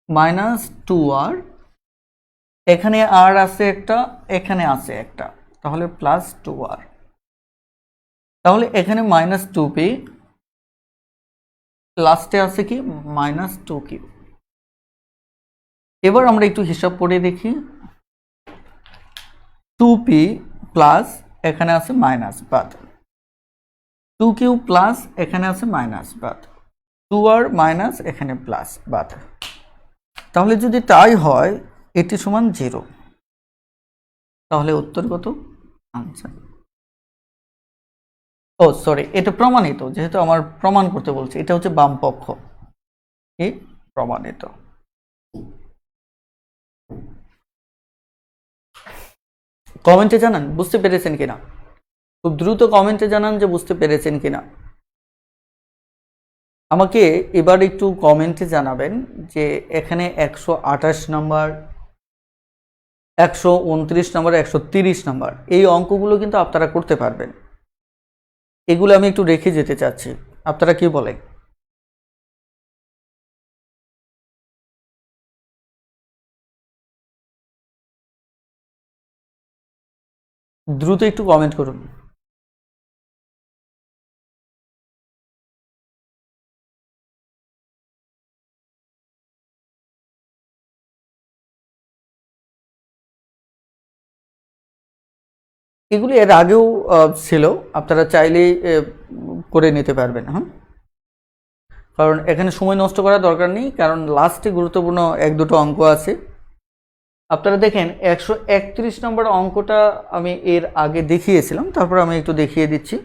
মাইনাস 2r। এখানে r আছে একটা, এখানে আছে একটা, তাহলে প্লাস 2r। তাহলে এখানে মাইনাস 2p, লাস্টে আছে কি মাইনাস 2q। এবার আমরা একটু হিসাব করে দেখি। 2p প্লাস এখানে আছে মাইনাস বাদ, 2q প্লাস এখানে আছে মাইনাস বাদ, 2r মাইনাস এখানে প্লাস বাদ। তাহলে যদি তাই হয় এটি সমান 0। তাহলে উত্তর কত? আনসার। ও সরি, এটা প্রমাণিত, যেহেতু আমার প্রমাণ করতে বলছে, এটা হচ্ছে বাম পক্ষ, এই প্রমাণিত। কমেন্টে জানান বুঝতে পেরেছেন কিনা, খুব দ্রুত কমেন্টে জানান যে বুঝতে পেরেছেন কিনা। আমাকে এবার একটু কমেন্টে জানাবেন যে এখানে 128 নম্বর, 129 নম্বর, 130 নম্বর এই অঙ্কগুলো কিন্তু আপনারা করতে পারবেন। এগুলো আমি একটু রেখে যেতে চাচ্ছি, আপনারা কি বলেন? দ্রুত একটু কমেন্ট করুন। এগুলি এর আগেও ছিল, আপনারা চাইলেই করে নিতে পারবেন। হ্যাঁ, কারণ এখানে সময় নষ্ট করার দরকার নেই, কারণ লাস্টে গুরুত্বপূর্ণ এক দুটো অঙ্ক আছে। আপনারা দেখেন 131 নম্বর অঙ্কটা আমি এর আগে দেখিয়েছিলাম, তারপর আমি একটু দেখিয়ে দিচ্ছি।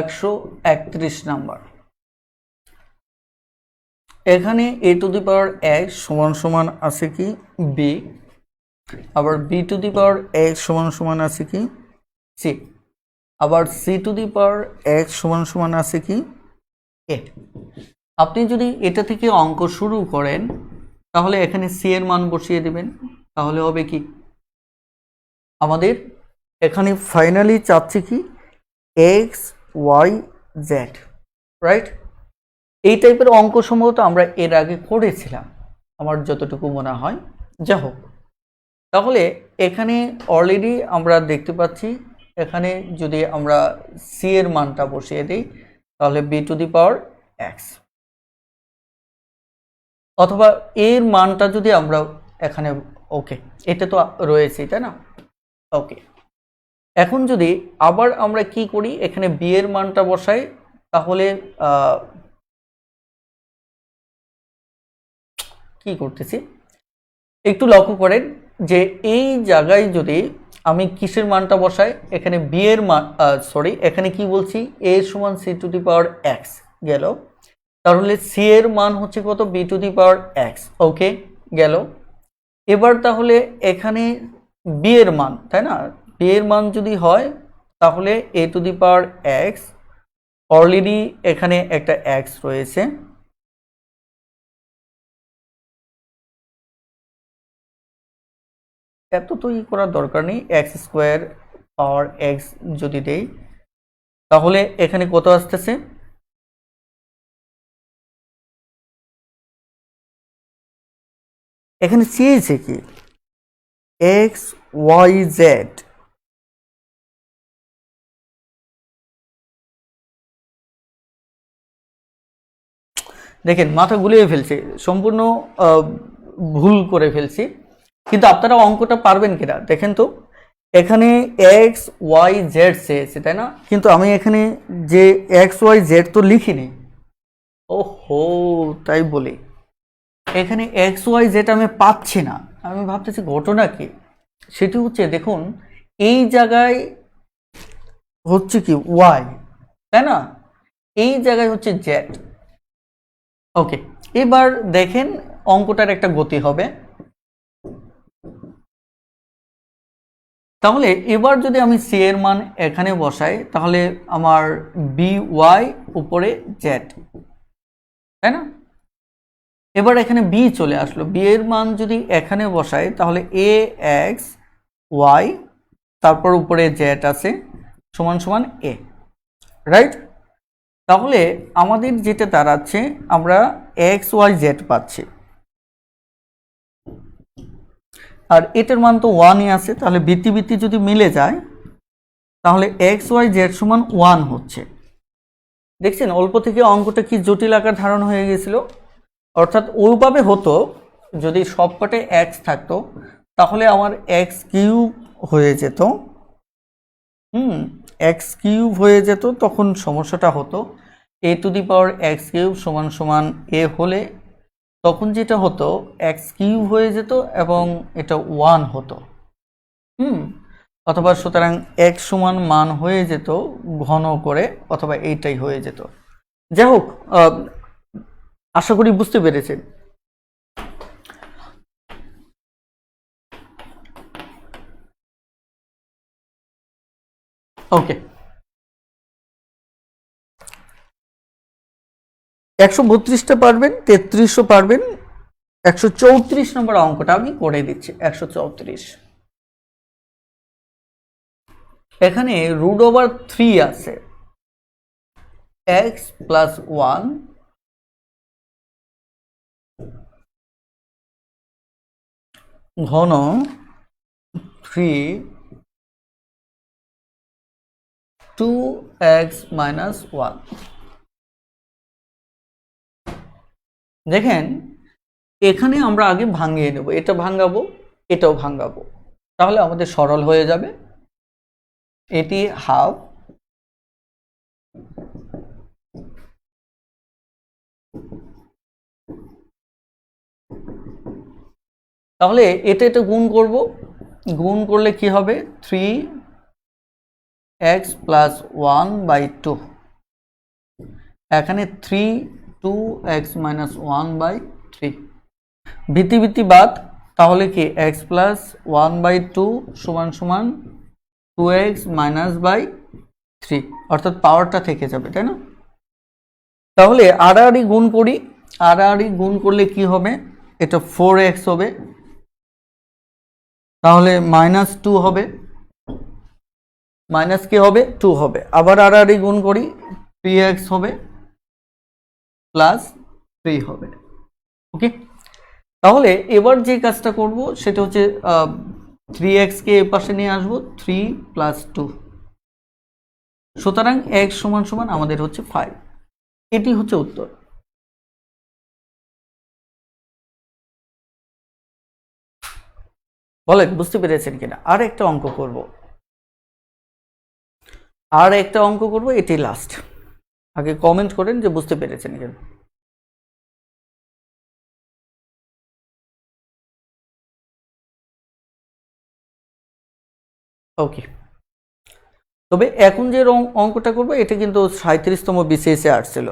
একশো 31 নাম্বার, এখানে a two the power x সমান সমান আছে কি b, আবার b two the power x সমান সমান আছে কি c, আবার c two the power x সমান সমান আছে কি a। আপনি যদি এটা থেকে অঙ্ক শুরু করেন তাহলে এখানে c এর মান বসিয়ে দিবেন, তাহলে হবে কি আমাদের এখানে ফাইনালি চাচ্ছে কি x y z, রাইট? এই টাইপের অঙ্ক সম্ভবত আমরা এর আগে করেছিলাম আমার যতটুকু মনে হয়। যা হোক, তাহলে এখানে অলরেডি আমরা দেখতে পাচ্ছি, এখানে যদি আমরা সি এর মানটা বসিয়ে দিই তাহলে B to the power X, অথবা এর মানটা যদি আমরা এখানে, ওকে এটা তো রয়েছে তাই না, ওকে। এখন যদি আবার আমরা কি করি, এখানে বি এর মানটা বসাই, তাহলে কি করতেছি একটু লক্ষ্য করেন যে এই জায়গায় যদি আমি কিসের মানটা বসাই, এখানে বি এর মান, সরি এখানে কি বলছি a সমান C to the power x গেল, তাহলে সি এর মান হচ্ছে কত B to the power x, okay গেল। এবার তাহলে এখানে বি এর মান, তাই না, বি এর মান যদি হয় তাহলে A to the power x, already এখানে একটা এক্স রয়েছে, এত তো ই করার দরকার নেই, এক্স স্কোয়ার পাওয়ার এক্স যদি দেই তাহলে এখানে কত আসতেছে, এখানে চেয়েছে কি এক্স ওয়াই জেড, দেখেন মাথা গুলিয়ে ফেলছে, সম্পূর্ণ ভুল করে ফেলছি, কিন্তু আপনারা অঙ্কটা পারবেন কিনা দেখেন তো। এখানে এক্স ওয়াই জেড চেয়েছে তাই না, কিন্তু আমি এখানে যে এক্স ওয়াই জেড তো লিখিনি, ওহো তাই বলি এখানে এক্স ওয়াই জেড আমি পাচ্ছি না, আমি ভাবতেছি ঘটনা কি, সেটি হচ্ছে দেখুন এই জায়গায় হচ্ছে কি ওয়াই তাই না, এই জায়গায় হচ্ছে জেড, ওকে। এবার দেখেন অঙ্কটার একটা গতি হবে, তাহলে এবার যদি আমি সি এর মান এখানে বসাই তাহলে আমার বি ওয়াই উপরে জেড, তাই না। এবার এখানে বি চলে আসলো, বি এর মান যদি এখানে বসাই তাহলে এ এক্স ওয়াই, তারপর উপরে জেড আছে সমান সমান এ, রাইট। তাহলে আমাদের যেটা দাঁড়াচ্ছে আমরা এক্স ওয়াই জেড পাচ্ছি, আর এটার মান তো ওয়ানই আছে, তাহলে বৃত্তি বৃত্তি যদি মিলে যায় তাহলে এক্স ওয়াই জেড সমান ওয়ান হচ্ছে। দেখছেন অল্প থেকে অঙ্কটা কি জটিল আকার ধারণ হয়ে গেছিল, অর্থাৎ ওইভাবে হতো যদি সবকটে এক্স থাকতো তাহলে আমার এক্স কিউব হয়ে যেত, এক্স কিউব হয়ে যেত, তখন সমস্যাটা হতো A to the power x cube সমান সমান এ হলে তখন যেটা হতো এক্স কিউব হয়ে যেত এবং এটা ওয়ান হতো, অথবা সুতরাং এক্স সমান মান হয়ে যেত ঘন করে, অথবা এইটাই হয়ে যেত। যাই হোক, আশা করি বুঝতে পেরেছেন। ওকে, 132টা পারবেন, 33ও পারবেন। 134 নম্বর অঙ্কটা আমি করে দিচ্ছি। 134, এখানে √3 আছে, x প্লাস 1 ঘন 3 2x মাইনাস 1। দেখেন এখানে আমরা আগে ভাঙিয়ে নেব, এটা ভাঙাবো, এটাও ভাঙাবো, তাহলে আমাদের সরল হয়ে যাবে। এটি হাফ, তাহলে এটা এটা গুণ করব, গুণ করলে কি হবে 3x প্লাস 1/2, এখানে 3 2x মাইনাস 1/3, ভিত্তি ভিত্তি বাদ, তাহলে কি x প্লাস 1/2 সমান সমান 2x মাইনাস 3, অর্থাৎ পাওয়ারটা থেকে যাবে, তাই না? তাহলে আড়াআড়ি গুণ করি, আড়াআড়ি গুণ করলে কি হবে, এটা 4x হবে, তাহলে -2 হবে, মাইনাস কি হবে 2 হবে, আবার আড়াআড়ি গুণ করি 3x হবে প্লাস 3 হবে। ওকে, তাহলে এবার যে কাজটা করব সেটা হচ্ছে 3x কে এ পাশে নিয়ে আসবো, 3 প্লাস 2, সুতরাং x সমান সমান আমাদের হচ্ছে 5। এটি হচ্ছে উত্তর। বলেন বুঝতে পেরেছেন কিনা? আর একটা অঙ্ক করব, আর একটা অঙ্ক করব, এটি লাস্ট। আগে কমেন্ট করেন যে বুঝতে পেরেছেন কিনা। ওকে, তবে এখন যে অঙ্কটা করবো এটা কিন্তু 37তম বিসিএস এ আসছিল।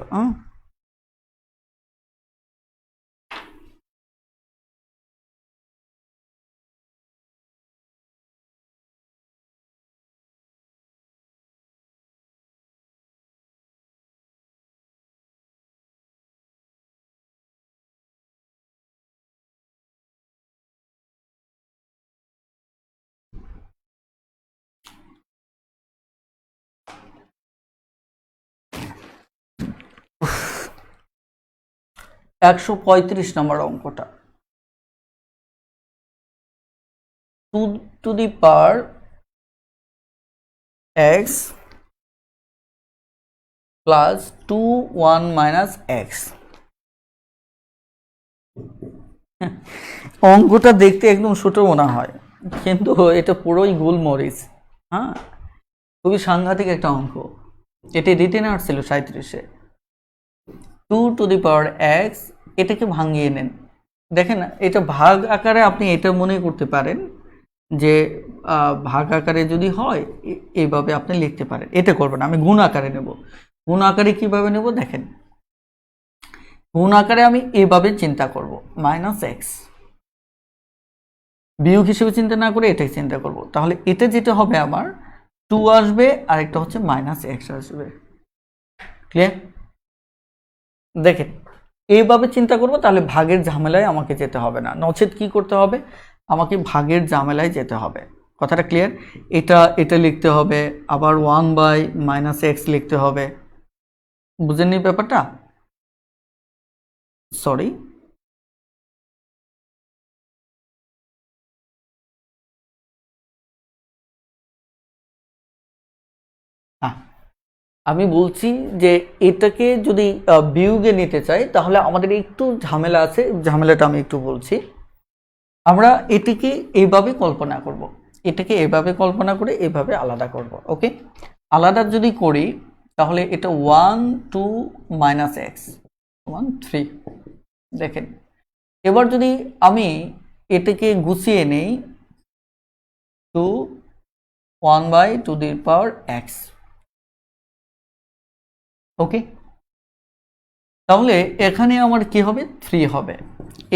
একশো 35 নম্বর অঙ্কটা, 2 two the power x plus 2 1 minus x। অঙ্কটা দেখতে একদম ছোট মনে হয়, কিন্তু এটা পুরোই গোলমরিচ। হ্যাঁ, খুবই সাংঘাতিক একটা অঙ্ক। এটি রিটেনে আসছিল 37-এ। 2 টু দি পাওয়ার x, এটাকে ভাঙিয়ে নেন। দেখেন এটা ভাগ আকারে আপনি এটা মনে করতে পারেন যে ভাগ আকারে যদি হয় এইভাবে আপনি লিখতে পারেন, এটা করবেন। আমি গুণ আকারে নেব। গুণ আকারে কিভাবে নেব দেখেন, গুণ আকারে আমি এইভাবে চিন্তা করব, -x, বিয়োগ হিসেবে চিন্তা না করে এটাই চিন্তা করব। তাহলে এটা যেটা হবে আমার 2 আসবে, আর একটা হচ্ছে -x আসবে। ক্লিয়ার? দেখেন এইভাবে চিন্তা করব, তাহলে ভাগের ঝামেলায় আমাকে যেতে হবে না, নচেত কি করতে হবে, আমাকে ভাগের ঝামেলায় যেতে হবে। কথাটা ক্লিয়ার? এটা এটা লিখতে হবে, আবার 1/-x লিখতে হবে। বুঝেননি ব্যাপারটা? সরি, আমি বলছি যে এটাকে যদি বিয়োগে নিতে চাই তাহলে আমাদের একটু ঝামেলা আছে, ঝামেলাটা আমি একটু বলছি। আমরা এটিকে এইভাবে কল্পনা করব, এটাকে এভাবে কল্পনা করে এভাবে আলাদা করব। ওকে, আলাদা যদি করি তাহলে এটা 1 2 - x 1 3। দেখেন এবার যদি আমি এটাকে গুছিয়ে নেই, 2 1/2 x। ওকে, তাহলে এখানে আমার কি হবে 3 হবে।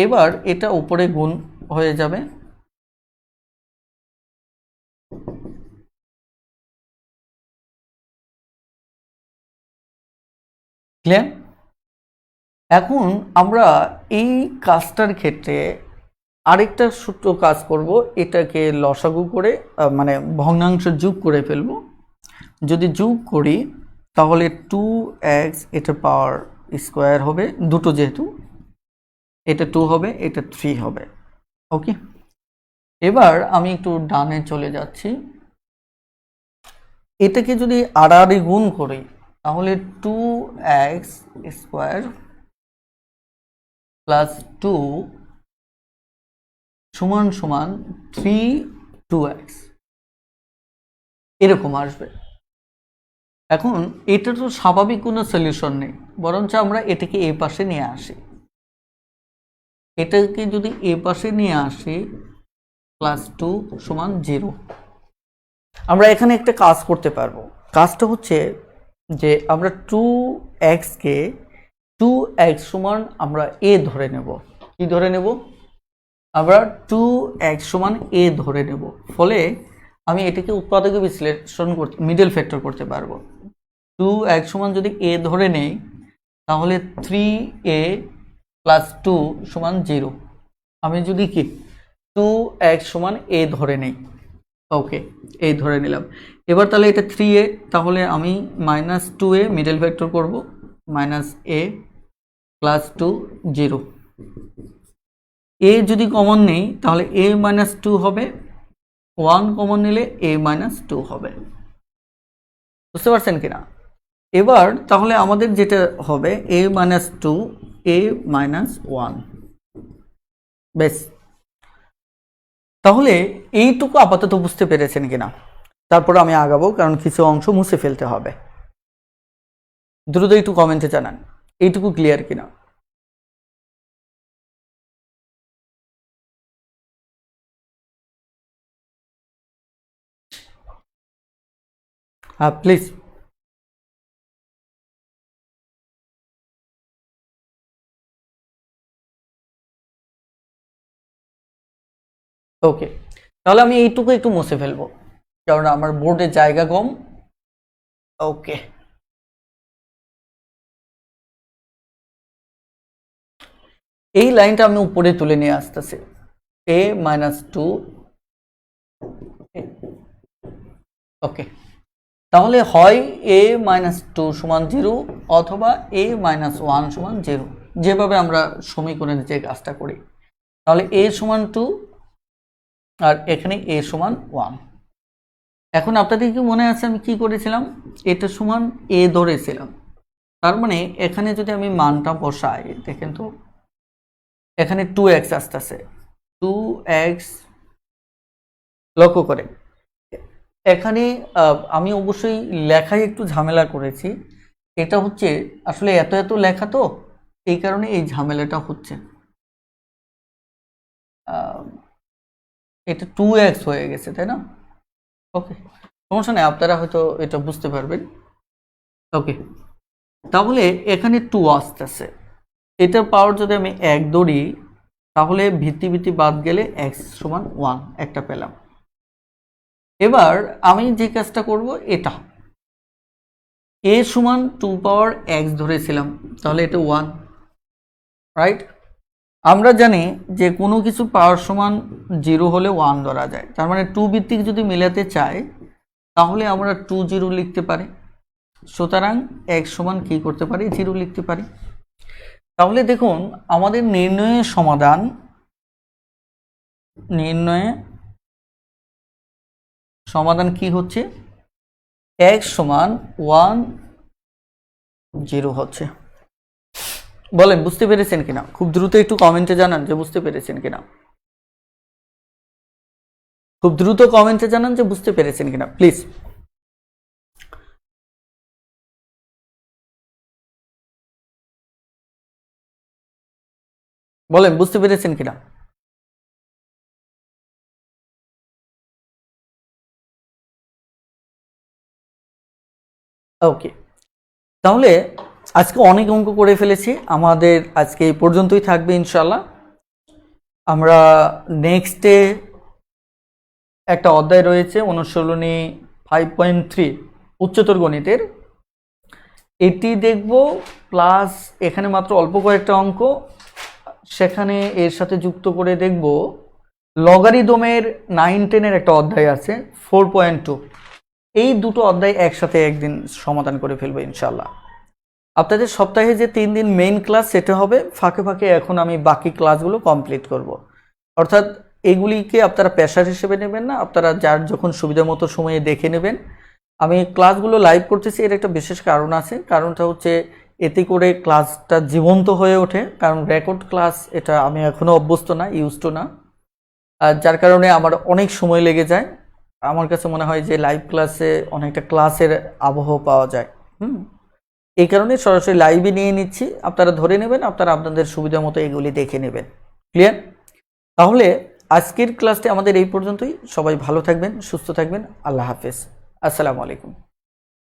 এবার এটা উপরে গুণ হয়ে যাবে, ক্লিয়ার? এখন আমরা এই কাজটার ক্ষেত্রে আরেকটা সূত্র কাজ করব, এটাকে লসাগু করে মানে ভগ্নাংশ যোগ করে ফেলব। যদি যোগ করি তাহলে 2x এটা পাওয়ার স্কোয়ার হবে, দুটো যেহেতু, এটা 2 হবে, এটা 3 হবে। ওকে, এবার আমি একটু ডানে চলে যাচ্ছি। এটাকে যদি আড়াআড়ি গুণ করি তাহলে 2x স্কোয়ার প্লাস 2 সমান সমান 3 এরকম আসবে। এখন এটা তো স্বাভাবিক কোনো সলিউশন নেই, বরঞ্চ আমরা এটাকে এ পাশে নিয়ে আসি। এটাকে যদি এ পাশে নিয়ে আসি +2 সমান 0, আমরা এখানে একটা কাজ করতে পারবো। কাজটা হচ্ছে যে আমরা 2x কে 2x সমান আমরা a ধরে নেব। কি ধরে নেব? আমরা 2x সমান a ধরে নেব। ফলে আমি এটাকে উৎপাদক বিশ্লেষণ করতে, মিডল ফ্যাক্টর করতে পারবো। 2x সমান যদি a ধরে নেই তাহলে 3a প্লাস 2 সমান 0। আমি যদি কি 2x সমান a ধরে নেই, ওকে, a ধরে নিলাম। এবার তাহলে এটা 3a, তাহলে আমি -2a মিডল ফ্যাক্টর করব, -a প্লাস 2 0। a যদি কমন নেই তাহলে a - 2 হবে, 1 কমন নিলে a - 2 হবে। বুঝতে পারছেন কিনা? এবার তাহলে আমাদের যেটা হবে a - 2 a - 1, বেশ। তাহলে এইটুকু আপাতত বুঝতে পেরেছেন কিনা? তারপর আমি আগাবো, কারণ কিছু অংশ মুছে ফেলতে হবে। দ্রুত একটু কমেন্টে জানান এইটুকু ক্লিয়ার কিনা। হ্যাঁ প্লিজ। ওকে, তাহলে আমি এইটুকু একটু মুছে ফেলবো, কারণ আমার বোর্ডে জায়গা কম। ওকে, এই লাইনটা আমি উপরে তুলে নিয়ে আসতেছি, a - 2। ওকে, তাহলে হয় a - 2 সমান 0 অথবা a - 1 সমান 0, যেভাবে আমরা সমীকরণে যে কাজটা করি। তাহলে a সমান 2 আর এখানে a সমান 1। এখন আপনাদের কি মনে আছে আমি কি করেছিলাম? এটা সমান a ধরেছিলাম। তার মানে এখানে যদি আমি মানটা বসাই, দেখেন তো এখানে 2x আসতেছে, 2x লক্ষ্য করে। এখানে আমি অবশ্যই লেখায় একটু ঝামেলা করেছি, এটা হচ্ছে আসলে এত এত লেখা তো, এই কারণে এই ঝামেলাটা হচ্ছে। এটা 2x হয়ে গেছে, তাই না? ওকে, সমস্যা নেই, আপনারা হয়তো এটা বুঝতে পারবেন। ওকে, তাহলে এখানে 2 আসতেছে, এটার পাওয়ার যদি আমি 1 ধরি তাহলে ভিত্তি ভিত্তি বাদ গেলে x সমান 1 একটা পেলাম। এবার আমি যে কাজটা করব, এটা a সমান 2 পাওয়ার x ধরেছিলাম, তাহলে এটা 1, রাইট? আমরা জানি যে কোনো কিছু পাওয়ার সমান 0 হলে 1 ধরা যায়, তার মানে 2 ভিত্তিক যদি মেলাতে চাই তাহলে আমরা 2 0 লিখতে পারি। সুতরাং x সমান কি করতে পারি? 0 লিখতে পারি। তাহলে দেখুন আমাদের নির্ণয়ের সমাধান কি হচ্ছে? x সমান 1 0 হচ্ছে। বলেন বুঝতে পেরেছেন কিনা? খুব দ্রুত একটু কমেন্টে জানান যে বুঝতে পেরেছেন কিনা। খুব দ্রুত কমেন্টে জানান যে বুঝতে পেরেছেন কিনা প্লিজ। বলেন বুঝতে পেরেছেন কিনা। ওকে, তাহলে আজকে অনেক অঙ্ক করে ফেলেছি, আমাদের আজকে এই পর্যন্তই থাকবে ইনশাল্লাহ। আমরা নেক্সটে একটা অধ্যায় রয়েছে অনুশীলনী 5.3 উচ্চতর গণিতের, এটি দেখব, প্লাস এখানে মাত্র অল্প কয়েকটা অঙ্ক, সেখানে এর সাথে যুক্ত করে দেখব লগারিদমের 9-10 একটা অধ্যায় আছে 4.2, এই দুটো অধ্যায় একসাথে একদিন সমাধান করে ফেলবো ইনশাল্লাহ। আপনাদের সপ্তাহে যে 3 দিন মেইন ক্লাস সেটা হবে, ফাঁকে ফাঁকে এখন আমি বাকি ক্লাসগুলো কমপ্লিট করব। অর্থাৎ এগুলিকে আপনারা পেশার হিসেবে নেবেন না, আপনারা যার যখন সুবিধা মতো সময়ে দেখে নেবেন। আমি ক্লাসগুলো লাইভ করতেছি, এর একটা বিশেষ কারণ আছে, কারণটা হচ্ছে এতে করে ক্লাসটা জীবন্ত হয়ে ওঠে, কারণ রেকর্ড ক্লাস এটা আমি এখনও অভ্যস্ত না, ইউজড না, আর যার কারণে আমার অনেক সময় লেগে যায়। আমার কাছে মনে হয় যে লাইভ ক্লাসে অনেকটা ক্লাসের আবহ পাওয়া যায়। এই কারণে সরাসরি লাইভে নিয়ে নিচ্ছি, আপনারা ধরে নেবেন, আপনারা আপনাদের সুবিধা মতো এগুলি দেখে নেবেন। ক্লিয়ার? তাহলে আজকের ক্লাসটি আমাদের এই পর্যন্তই। সবাই ভালো থাকবেন, সুস্থ থাকবেন। আল্লাহ হাফেজ, আসসালামু আলাইকুম।